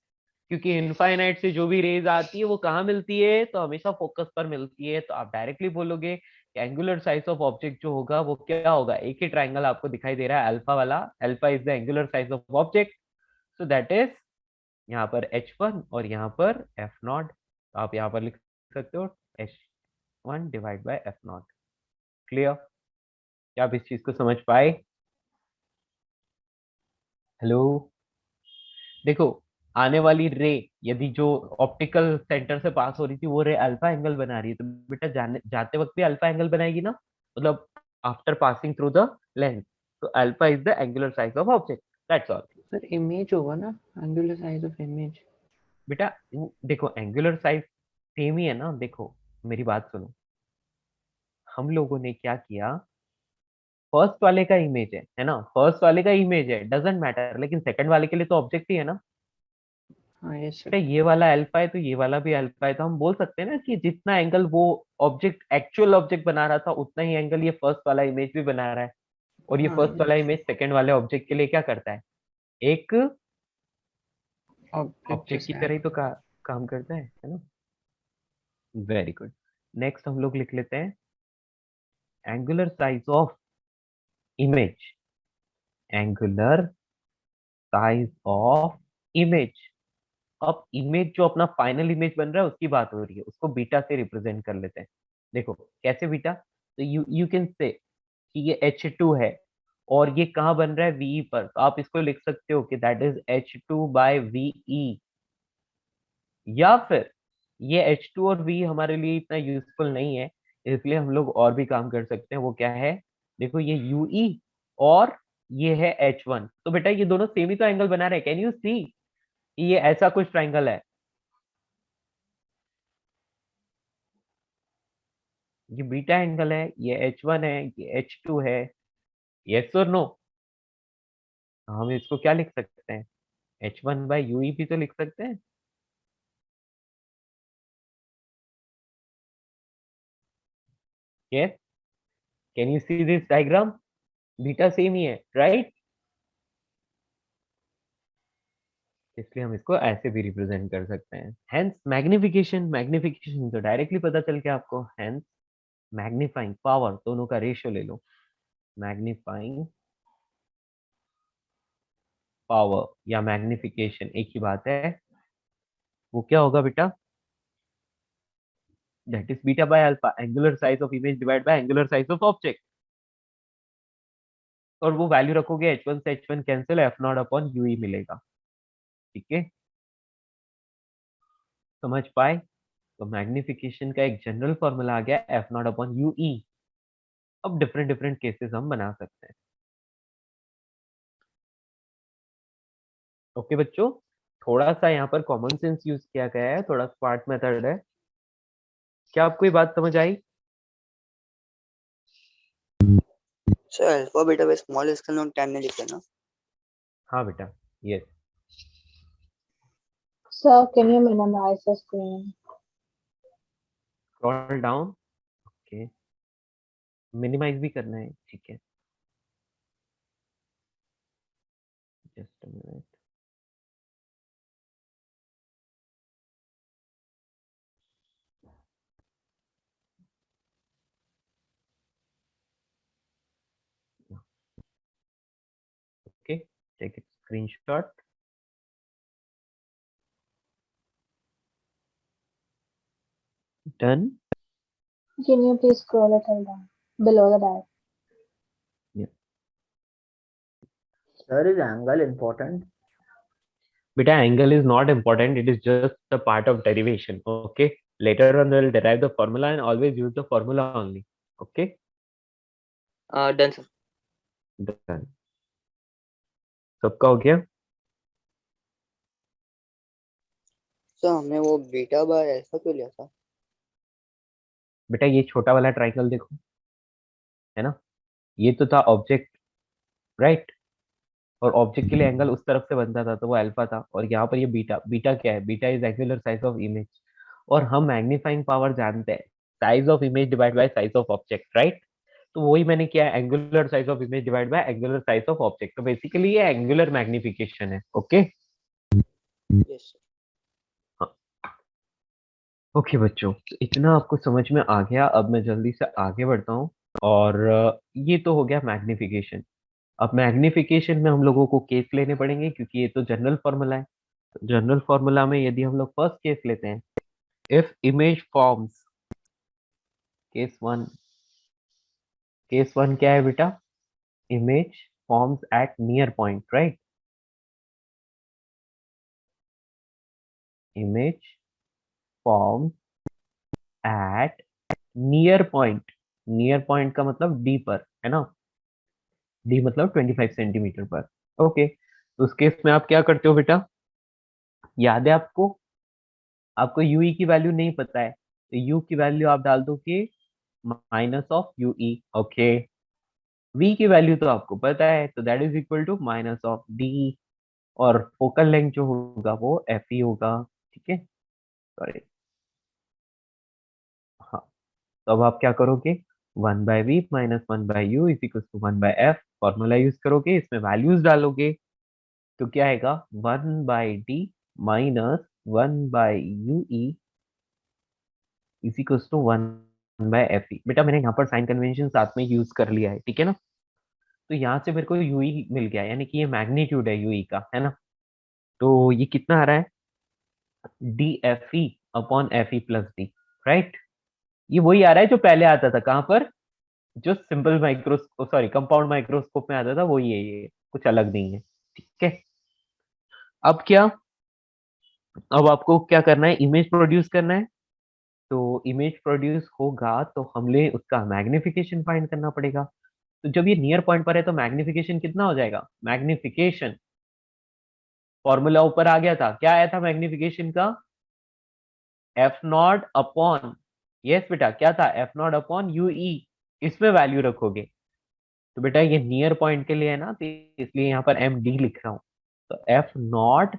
A: क्योंकि इनफाइनाइट से जो भी रेज आती है वो कहाँ मिलती है? तो हमेशा फोकस पर मिलती है। तो आप डायरेक्टली बोलोगे कि एंगुलर साइज ऑफ ऑब्जेक्ट जो होगा वो क्या होगा? एक ही ट्राइंगल आपको दिखाई दे रहा है अल्फा वाला, alpha is the angular size of object, so that is यहाँ पर h1 और यहाँ पर f नॉट। तो आप यहाँ पर लिख सकते हो h1 divide by f not. Clear? क्या आप इस चीज को समझ पाए? हेलो, देखो आने वाली रे यदि जो ऑप्टिकल सेंटर से पास हो रही थी वो रे अल्फा एंगल बना रही है, तो बेटा जाते वक्त भी अल्फा एंगल बनाएगी ना, मतलब after passing through the lens. तो alpha is the angular size of object, that's all.
B: Sir, image होगा ना, angular size of image.
A: बेटा देखो एंगुलर साइज सेम ही है ना। देखो मेरी बात सुनो, हम लोगों ने क्या किया, फर्स्ट वाले का इमेज है ना, फर्स्ट वाले का इमेज है, डजेंट मैटर, लेकिन सेकंड वाले के लिए तो ऑब्जेक्ट ही है ना।
B: हाँ, yes sir.
A: बेटा ये वाला अल्फा है तो ये वाला भी अल्फा है, तो हम बोल सकते हैं ना कि जितना एंगल वो ऑब्जेक्ट एक्चुअल ऑब्जेक्ट बना रहा था उतना ही एंगल ये फर्स्ट वाला इमेज भी बना रहा है। और ये
B: हाँ,
A: फर्स्ट वाला
B: yes.
A: इमेज सेकंड वाले ऑब्जेक्ट के लिए क्या करता है? एक
B: Object
A: ऑब्जेक्ट की
B: जैसा
A: तरह ही
B: act
A: तो
B: करता
A: काम करता है ना। Very good. नेक्स्ट हम लोग लिख लेते हैं angular size of image. Angular size of image. अब इमेज जो अपना फाइनल इमेज बन रहा है उसकी बात हो रही है, उसको बीटा से रिप्रेजेंट कर लेते हैं। देखो कैसे बीटा? तो यू कैन से कि ये H2 है और ये कहाँ बन रहा है? VE पर। तो आप इसको लिख सकते हो कि दैट इज H2/VE। या फिर ये H2 और V हमारे लिए इतना यूजफुल नहीं है, इसलिए हम लोग और भी काम कर सकते हैं। वो क्या है? देखो ये UE और ये है H1, तो बेटा ये दोनों सेम ही तो एंगल बना रहे हैं। कैन यू सी? ये ऐसा कुछ ट्राइंगल है, ये बीटा एंगल है, ये H1 है, ये H2 है। यस और नो? हम इसको क्या लिख सकते हैं? H1/UE भी तो लिख सकते हैं। Yes. Can you see this diagram? Beta same ही है, राइट? इसलिए हम इसको ऐसे भी रिप्रेजेंट कर सकते हैं। हेंस मैग्निफिकेशन तो डायरेक्टली पता चल गया आपको। हेंस मैग्नीफाइंग पावर, दोनों का रेशियो ले लो। मैग्नीफाइंग पावर या मैग्निफिकेशन एक ही बात है। वो क्या होगा बेटा? That is beta by alpha, angular size of image divide by angular size of object. और वो वैल्यू रखोगे h1 से h1 cancel, f not upon ue मिलेगा। ठीक है, समझ पाए? तो मैग्निफिकेशन का एक जनरल फॉर्मूला आ गया f नॉट अपॉन ue। अब डिफरेंट डिफरेंट केसेस हम बना सकते हैं। ओके बच्चों, थोड़ा सा यहाँ पर कॉमन सेंस यूज किया गया है, थोड़ा स्मार्ट मेथड है। क्या आपको ये बात समझ आई?
C: सर अल्फा बीटा पे स्मॉल स्केल नोट 10 ने लिखा ना।
A: हाँ बेटा, yes.
G: Sir, can you minimize the screen?
A: Scroll down. Okay, minimize भी करना है, ठीक है। Just a minute. Okay, take it screenshot. Done.
G: Can you please scroll it down below the diagram?
B: Sir, is angle important?
A: Beta, angle is not important. It is just a part of derivation. Okay. Later on, we'll derive the formula and always use the formula only. Okay.
C: Done sir.
A: Done. सबका हो गया?
C: Sir हमने वो beta by alpha क्यों लिया था?
A: बेटा ये छोटा वाला ट्राइंगल देखो, है ना? ये तो था ऑब्जेक्ट, राइट? और ऑब्जेक्ट के लिए एंगल उस तरफ से बनता था तो वो अल्फा था। और यहाँ पर ये बीटा, बीटा क्या है? Beta is angular size of image. और हम मैग्नीफाइंग पावर जानते हैं, size of image divide by size of object, right? तो वही मैंने किया है, angular size of image divide by angular size of object. तो बेसिकली ये एंगुलर मैग्निफिकेशन है। ओके।
C: Yes sir.
A: ओके बच्चों, तो इतना आपको समझ में आ गया। अब मैं जल्दी से आगे बढ़ता हूँ। और ये तो हो गया मैग्निफिकेशन। अब मैग्निफिकेशन में हम लोगों को केस लेने पड़ेंगे, क्योंकि ये तो जनरल फॉर्मूला है। जनरल फॉर्मूला में यदि हम लोग फर्स्ट केस लेते हैं, if image forms, case one क्या है बेटा? Image forms at near point, right? Image forms at near point. Near point का मतलब डी पर, है ना? डी मतलब 25 सेंटीमीटर पर। ओके, तो उस केस में आप क्या करते हो बेटा? याद है आपको? आपको यूई की वैल्यू नहीं पता है, तो यू की वैल्यू आप डाल दो कि minus of U E. Okay, V की वैल्यू तो आपको पता है, तो that is equal to minus of D. और फोकल लेंथ जो होगा वो एफ ई होगा। ठीक है, सॉरी। हाँ, तो अब आप क्या करोगे? 1/v minus 1/u is equal to 1/f। Formula use करोगे, इसमें वैल्यूज डालोगे, तो क्या आएगा? 1/d minus 1/ue is equal to 1/fe। बेटा मैंने यहाँ पर साइन कन्वेंशन साथ में यूज कर लिया है, ठीक है ना? तो यहाँ से मेरे को यूई मिल गया, यानी कि ये मैग्नीट्यूड है यूई का, है ना? तो ये कितना आ रहा है? D F E upon F E plus D, right? ये वही आ रहा है जो पहले आता था, कहाँ पर? जो simple microscope, sorry compound microscope में आता था, वही है ये, कुछ अलग नहीं है। ठीक है, अब क्या? अब आपको क्या करना है? इमेज प्रोड्यूस करना है। तो इमेज प्रोड्यूस होगा तो हमें उसका मैग्निफिकेशन फाइंड करना पड़ेगा। तो जब ये नियर पॉइंट पर है तो मैग्निफिकेशन कितना हो जाएगा? मैग्निफिकेशन फॉर्मूला ऊपर आ गया था, क्या आया था मैग्निफिकेशन का? एफ नॉट अपॉन, यस बेटा क्या था? एफ नॉट अपॉन यू ई। इसमें वैल्यू रखोगे। तो बेटा ये नियर पॉइंट के लिए है ना, तो इसलिए यहाँ पर एम डी लिख रहा हूँ। तो F naught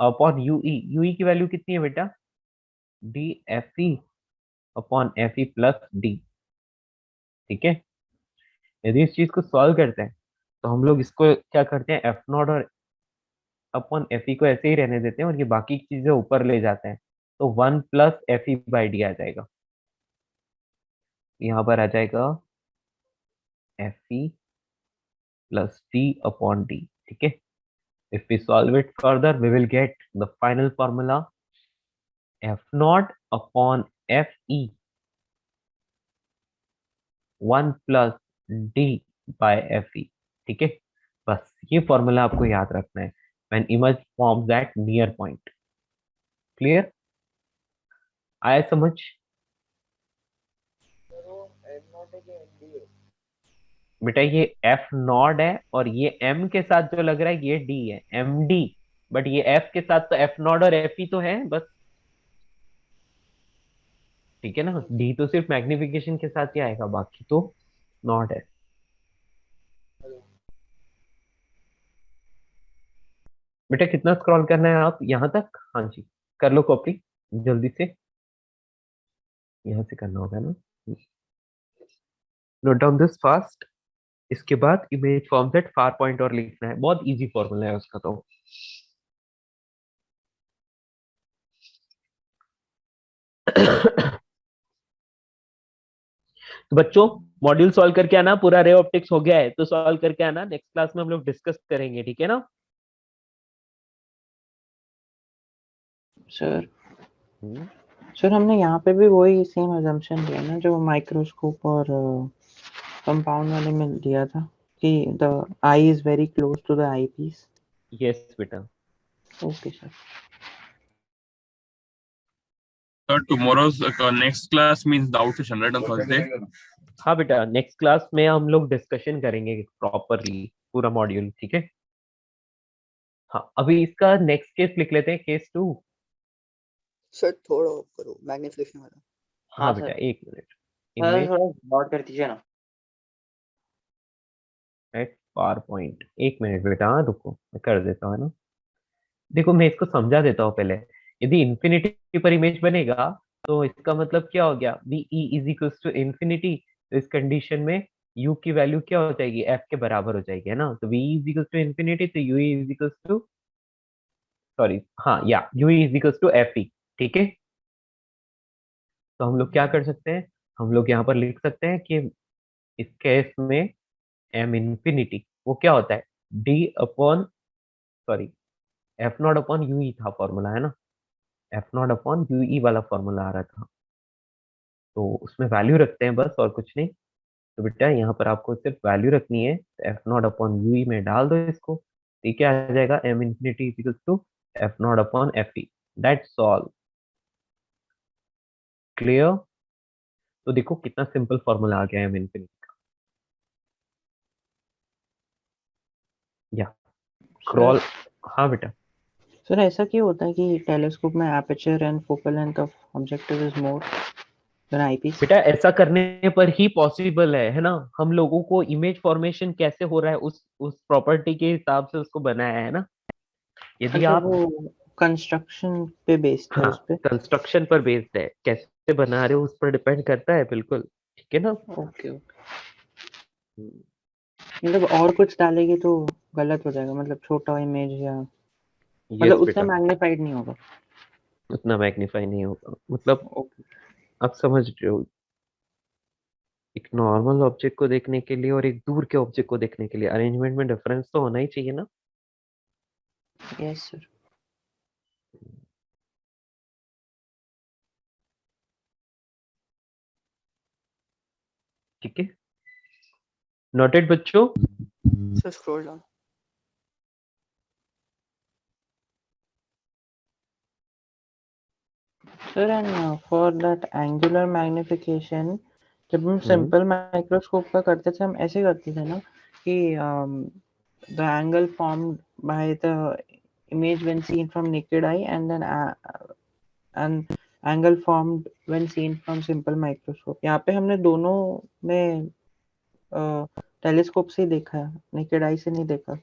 A: upon U E, you ई की वैल्यू कितनी है बेटा? D F E upon F E plus D. ठीक है, यदि इस चीज को सॉल्व करते हैं तो हम लोग इसको क्या करते हैं? एफ नॉट और अपॉन एफ ई को ऐसे ही रहने देते हैं और ये बाकी चीजें ऊपर ले जाते हैं, तो 1 plus F E by D आ जाएगा। यहाँ पर आ जाएगा F E plus D upon D, ठीक है। If we solve it further, we will get the final formula F naught upon Fe 1 plus D by Fe, ठीक है। बस ये फॉर्मूला आपको याद रखना है when image forms at near point। Clear? आया समझ? बेटा ये F नॉट है और ये M के साथ जो लग रहा है ये D है, MD, बट ये F के साथ तो F नॉट और Fe तो है बस, ठीक है ना। D तो सिर्फ मैग्निफिकेशन के साथ ही आएगा, बाकी तो नॉट है। बेटा कितना स्क्रॉल करना है आप यहाँ तक? हाँ जी, कर लो कॉपी जल्दी से, यहाँ से करना होगा ना। Note down this fast. इसके बाद image form set far point और लिखना है, बहुत इजी फॉर्मूला है उसका तो। तो बच्चों मॉड्यूल सॉल्व करके आना, पूरा रे ऑप्टिक्स हो गया है तो सॉल्व करके आना, नेक्स्ट क्लास में हम लोग डिस्कस करेंगे, ठीक है ना।
B: सर सर हमने यहाँ पे भी वही सेम अजम्पशन दिया ना जो माइक्रोस्कोप और कंपाउंड वाले में दिया था कि the eye is very close to the eyepiece.
A: Yes बेटा।
B: Okay sir.
D: So tomorrow's next class means the out session, right, on Thursday?
A: हाँ बेटा, नेक्स्ट क्लास में हम लोग डिस्कशन करेंगे प्रॉपरली पूरा मॉड्यूल, ठीक है। हाँ अभी इसका नेक्स्ट केस लिख लेते हैं, केस 2।
C: सर थोड़ा ऑफ करो मैग्निफिकेशन वाला।
A: हाँ बेटा एक मिनट,
B: सर
A: इमेज
B: थोड़ा नोट कर दीजिए ना।
A: एट पावर पॉइंट, एक मिनट बेटा, हाँ रुको मैं कर देता हूँ ना। देखो मैं इसको समझा देता हूँ पहले। यदि इंफिनिटी पर इमेज बनेगा तो इसका मतलब क्या हो गया, V E is equals to infinity, तो इस कंडीशन में u की वैल्यू क्या हो जाएगी, f के बराबर हो जाएगी, है ना। तो v is equals to infinity, तो u is equals to, sorry हाँ या u is equals to f e, ठीक है। तो हम लोग क्या कर सकते हैं, हम लोग यहाँ पर लिख सकते हैं कि इस केस में m इंफिनिटी वो क्या होता है, d upon, sorry f not upon u ई था फॉर्मूला, है ना। f नॉट अपॉन u ई वाला फॉर्मूला आ रहा था, तो उसमें वैल्यू रखते हैं बस और कुछ नहीं। तो बेटा यहाँ पर आपको सिर्फ वैल्यू रखनी है, F naught upon U E में डाल दो इसको, ठीक है। आ जाएगा M infinity equal to F naught upon F E, that's all. Clear? तो देखो कितना सिंपल फॉर्मूला आ गया एम इंफिनिटी का। या क्रॉल, हाँ बेटा।
B: सर ऐसा क्यों होता है कि टेलीस्कोप में aperture and focal length of objective is more than eyepiece?
A: बेटा ऐसा करने पर ही पॉसिबल है ना। हम लोगों को इमेज फॉर्मेशन कैसे हो रहा है उस प्रॉपर्टी के हिसाब से उसको बनाया है ना। यदि
B: अच्छा
A: आप,
B: वो कंस्ट्रक्शन पे बेस्ड है
A: हाँ
B: उस पे।
A: कंस्ट्रक्शन पर बेस्ड है, कैसे बना रहे हो उस पर डिपेंड करता है, बिल्कुल ठीक है ना।
B: Okay okay. मतलब और कुछ डालेंगे तो गलत हो जाएगा, मतलब छोटा इमेज या मतलब
A: यस
B: उतना
A: बेटा,
B: मैग्नीफाइड नहीं होगा।
A: उतना मैग्नीफाई नहीं होगा, मतलब
B: ओके।
A: आप समझ रहे हो, एक नॉर्मल ऑब्जेक्ट को देखने के लिए और एक दूर के ऑब्जेक्ट को देखने के लिए अरेंजमेंट में डिफरेंस तो होना ही चाहिए ना।
B: Yes sir.
A: ठीक है, नोटेड बच्चों।
C: Sir scroll down.
B: Sir and for that angular magnification जब हम सिंपल माइक्रोस्कोप का करते थे हम ऐसे करते थे ना कि the angle formed by the image when seen from naked eye and then and angle formed when seen from simple microscope। यहाँ पे हमने दोनों में टेलीस्कोप से ही देखा है, नेकेड आई से नहीं देखा।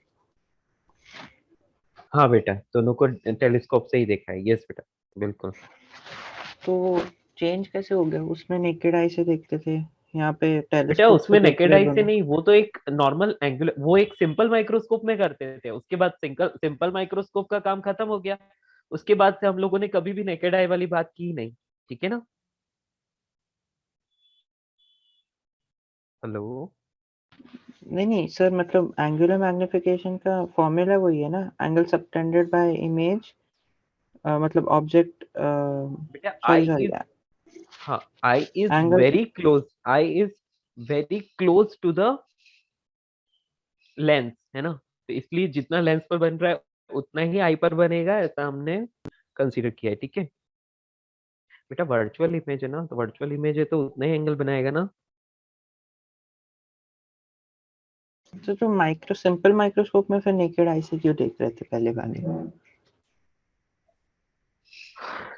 A: हाँ बेटा दोनों को टेलीस्कोप से ही देखा है, यस बेटा बिल्कुल।
B: तो चेंज कैसे हो गया, उसमें नेकेड आई से देखते थे यहाँ पे
A: बेटा
B: टेलीस्कोप से
A: उसमें
B: देख
A: नेकेड
B: रहे
A: आई से
B: दोनों।
A: नहीं, वो तो एक नॉर्मल एंगुलर, वो एक सिंपल माइक्रोस्कोप में करते थे, उसके बाद सिंपल माइक्रोस्कोप का काम खत्म हो गया। उसके बाद से हम लोगों ने कभी भी नेकेड आई वाली बात की नहीं, ठीक है ना। हेलो।
B: नहीं नहीं सर, मतलब एंगुलर मैग्निफिकेशन का फॉर्मूला वही है ना, एंगल सबटेंडेड बाय इमेज, मतलब ऑब्जेक्ट,
A: बेटा
B: सॉरी
A: आई
B: सॉरी,
A: इज, हाँ eye is
B: angle,
A: very close, eye is very close to the lens, है ना। तो इसलिए जितना लेंस पर बन रहा है उतना ही आई पर बनेगा, ऐसा हमने कंसीडर किया है, ठीक है। बेटा वर्चुअल इमेज है ना, तो वर्चुअल इमेज है तो उतना ही एंगल बनाएगा ना।
B: तो माइक्रो सिंपल माइक्रोस्कोप में फिर नेकेड आई से क्यों देख रहे थे पहले वाले?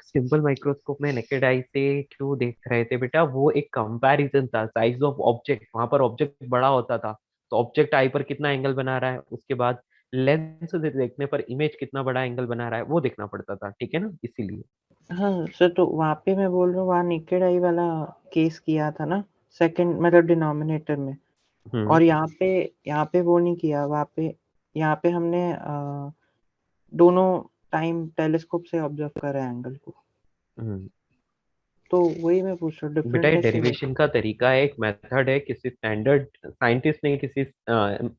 A: सिंपल माइक्रोस्कोप में नेकेड आई से क्यों देख रहे थे बेटा, वो एक कंपैरिजन था साइज ऑफ ऑब्जेक्ट, वहां पर ऑब्जेक्ट बड़ा होता था, तो ऑब्जेक्ट आई पर कितना एंगल बना रहा है, उसके बाद लेंस से देखने पर इमेज कितना बड़ा एंगल बना रहा है वो देखना पड़ता था, ठीक है ना, इसीलिए।
B: हाँ सर, तो वहाँ पे मैं बोल रहा हूँ, वहाँ नेकेड आई वाला केस किया था ना, सेकंड मतलब डिनोमिनेटर में, और यहाँ पे वो नहीं किया। वहाँ पे, यहाँ पे हमने दोनों टाइम टेलीस्कोप से ऑब्जर्व करा एंगल को,
A: हम्म।
B: तो वही मैं पूछ रहा हूँ,
A: बेटा
B: डिफरेंट
A: ये
B: कैसे हो?
A: डेरिवेशन का तरीका है, एक मेथड है, किसी स्टैंडर्ड साइंटिस्ट ने किसी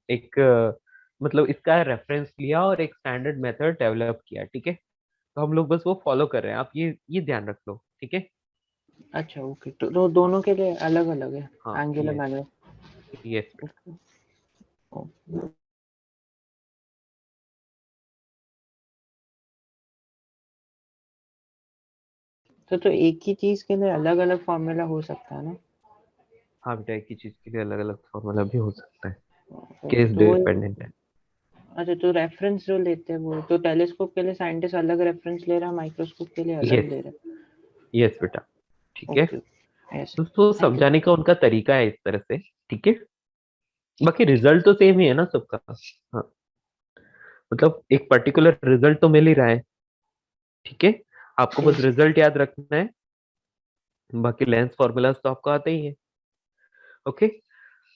A: एक मतलब इसका रेफरेंस लिया और एक स्टैंडर्ड मेथड डेवलप किया, ठीक है। तो हम लोग बस वो फॉलो कर रहे हैं, आप ये ध्यान रख लो, ठीक है।
B: अच्छा ओके, तो दोनों के लिए अलग अलग है
A: हाँ
B: एंगुलर
A: यस,
B: मैग्नेट।
A: यस बेटा।
B: तो एक ही चीज के लिए अलग अलग फॉर्मूला हो सकता है ना?
A: हाँ बेटा एक ही चीज के लिए अलग अलग फॉर्मूला भी हो सकता है,
B: ओके,
A: केस
B: तो
A: डिपेंडेंट है।
B: अच्छा, तो रेफरेंस जो लेते हैं वो तो टेलीस्कोप के लिए साइंटिस्ट अलग रेफरेंस ले रहा है, माइक्रोस्कोप के लिए अलग
A: यस,
B: ले रहा
A: यस बेटा,
B: है।
A: ठीक है।
B: ओके, ऐसे।
A: तो
B: थैंक यू।
A: समझाने का उनका तरीका है इस तरह से, ठीक है। बाकी रिजल्ट तो सेम ही है ना सबका। हाँ, मतलब एक पर्टिकुलर रिजल्ट तो मिल ही रहा है, ठीक है। आपको बस
B: यस।
A: रिजल्ट याद रखना है, बाकी लेंस फॉर्मूलाज तो आपको आते ही है। Okay,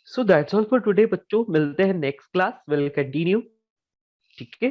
A: so that's all for today बच्चों, मिलते हैं नेक्स्ट क्लास, विल कंटिन्यू, ठीक है।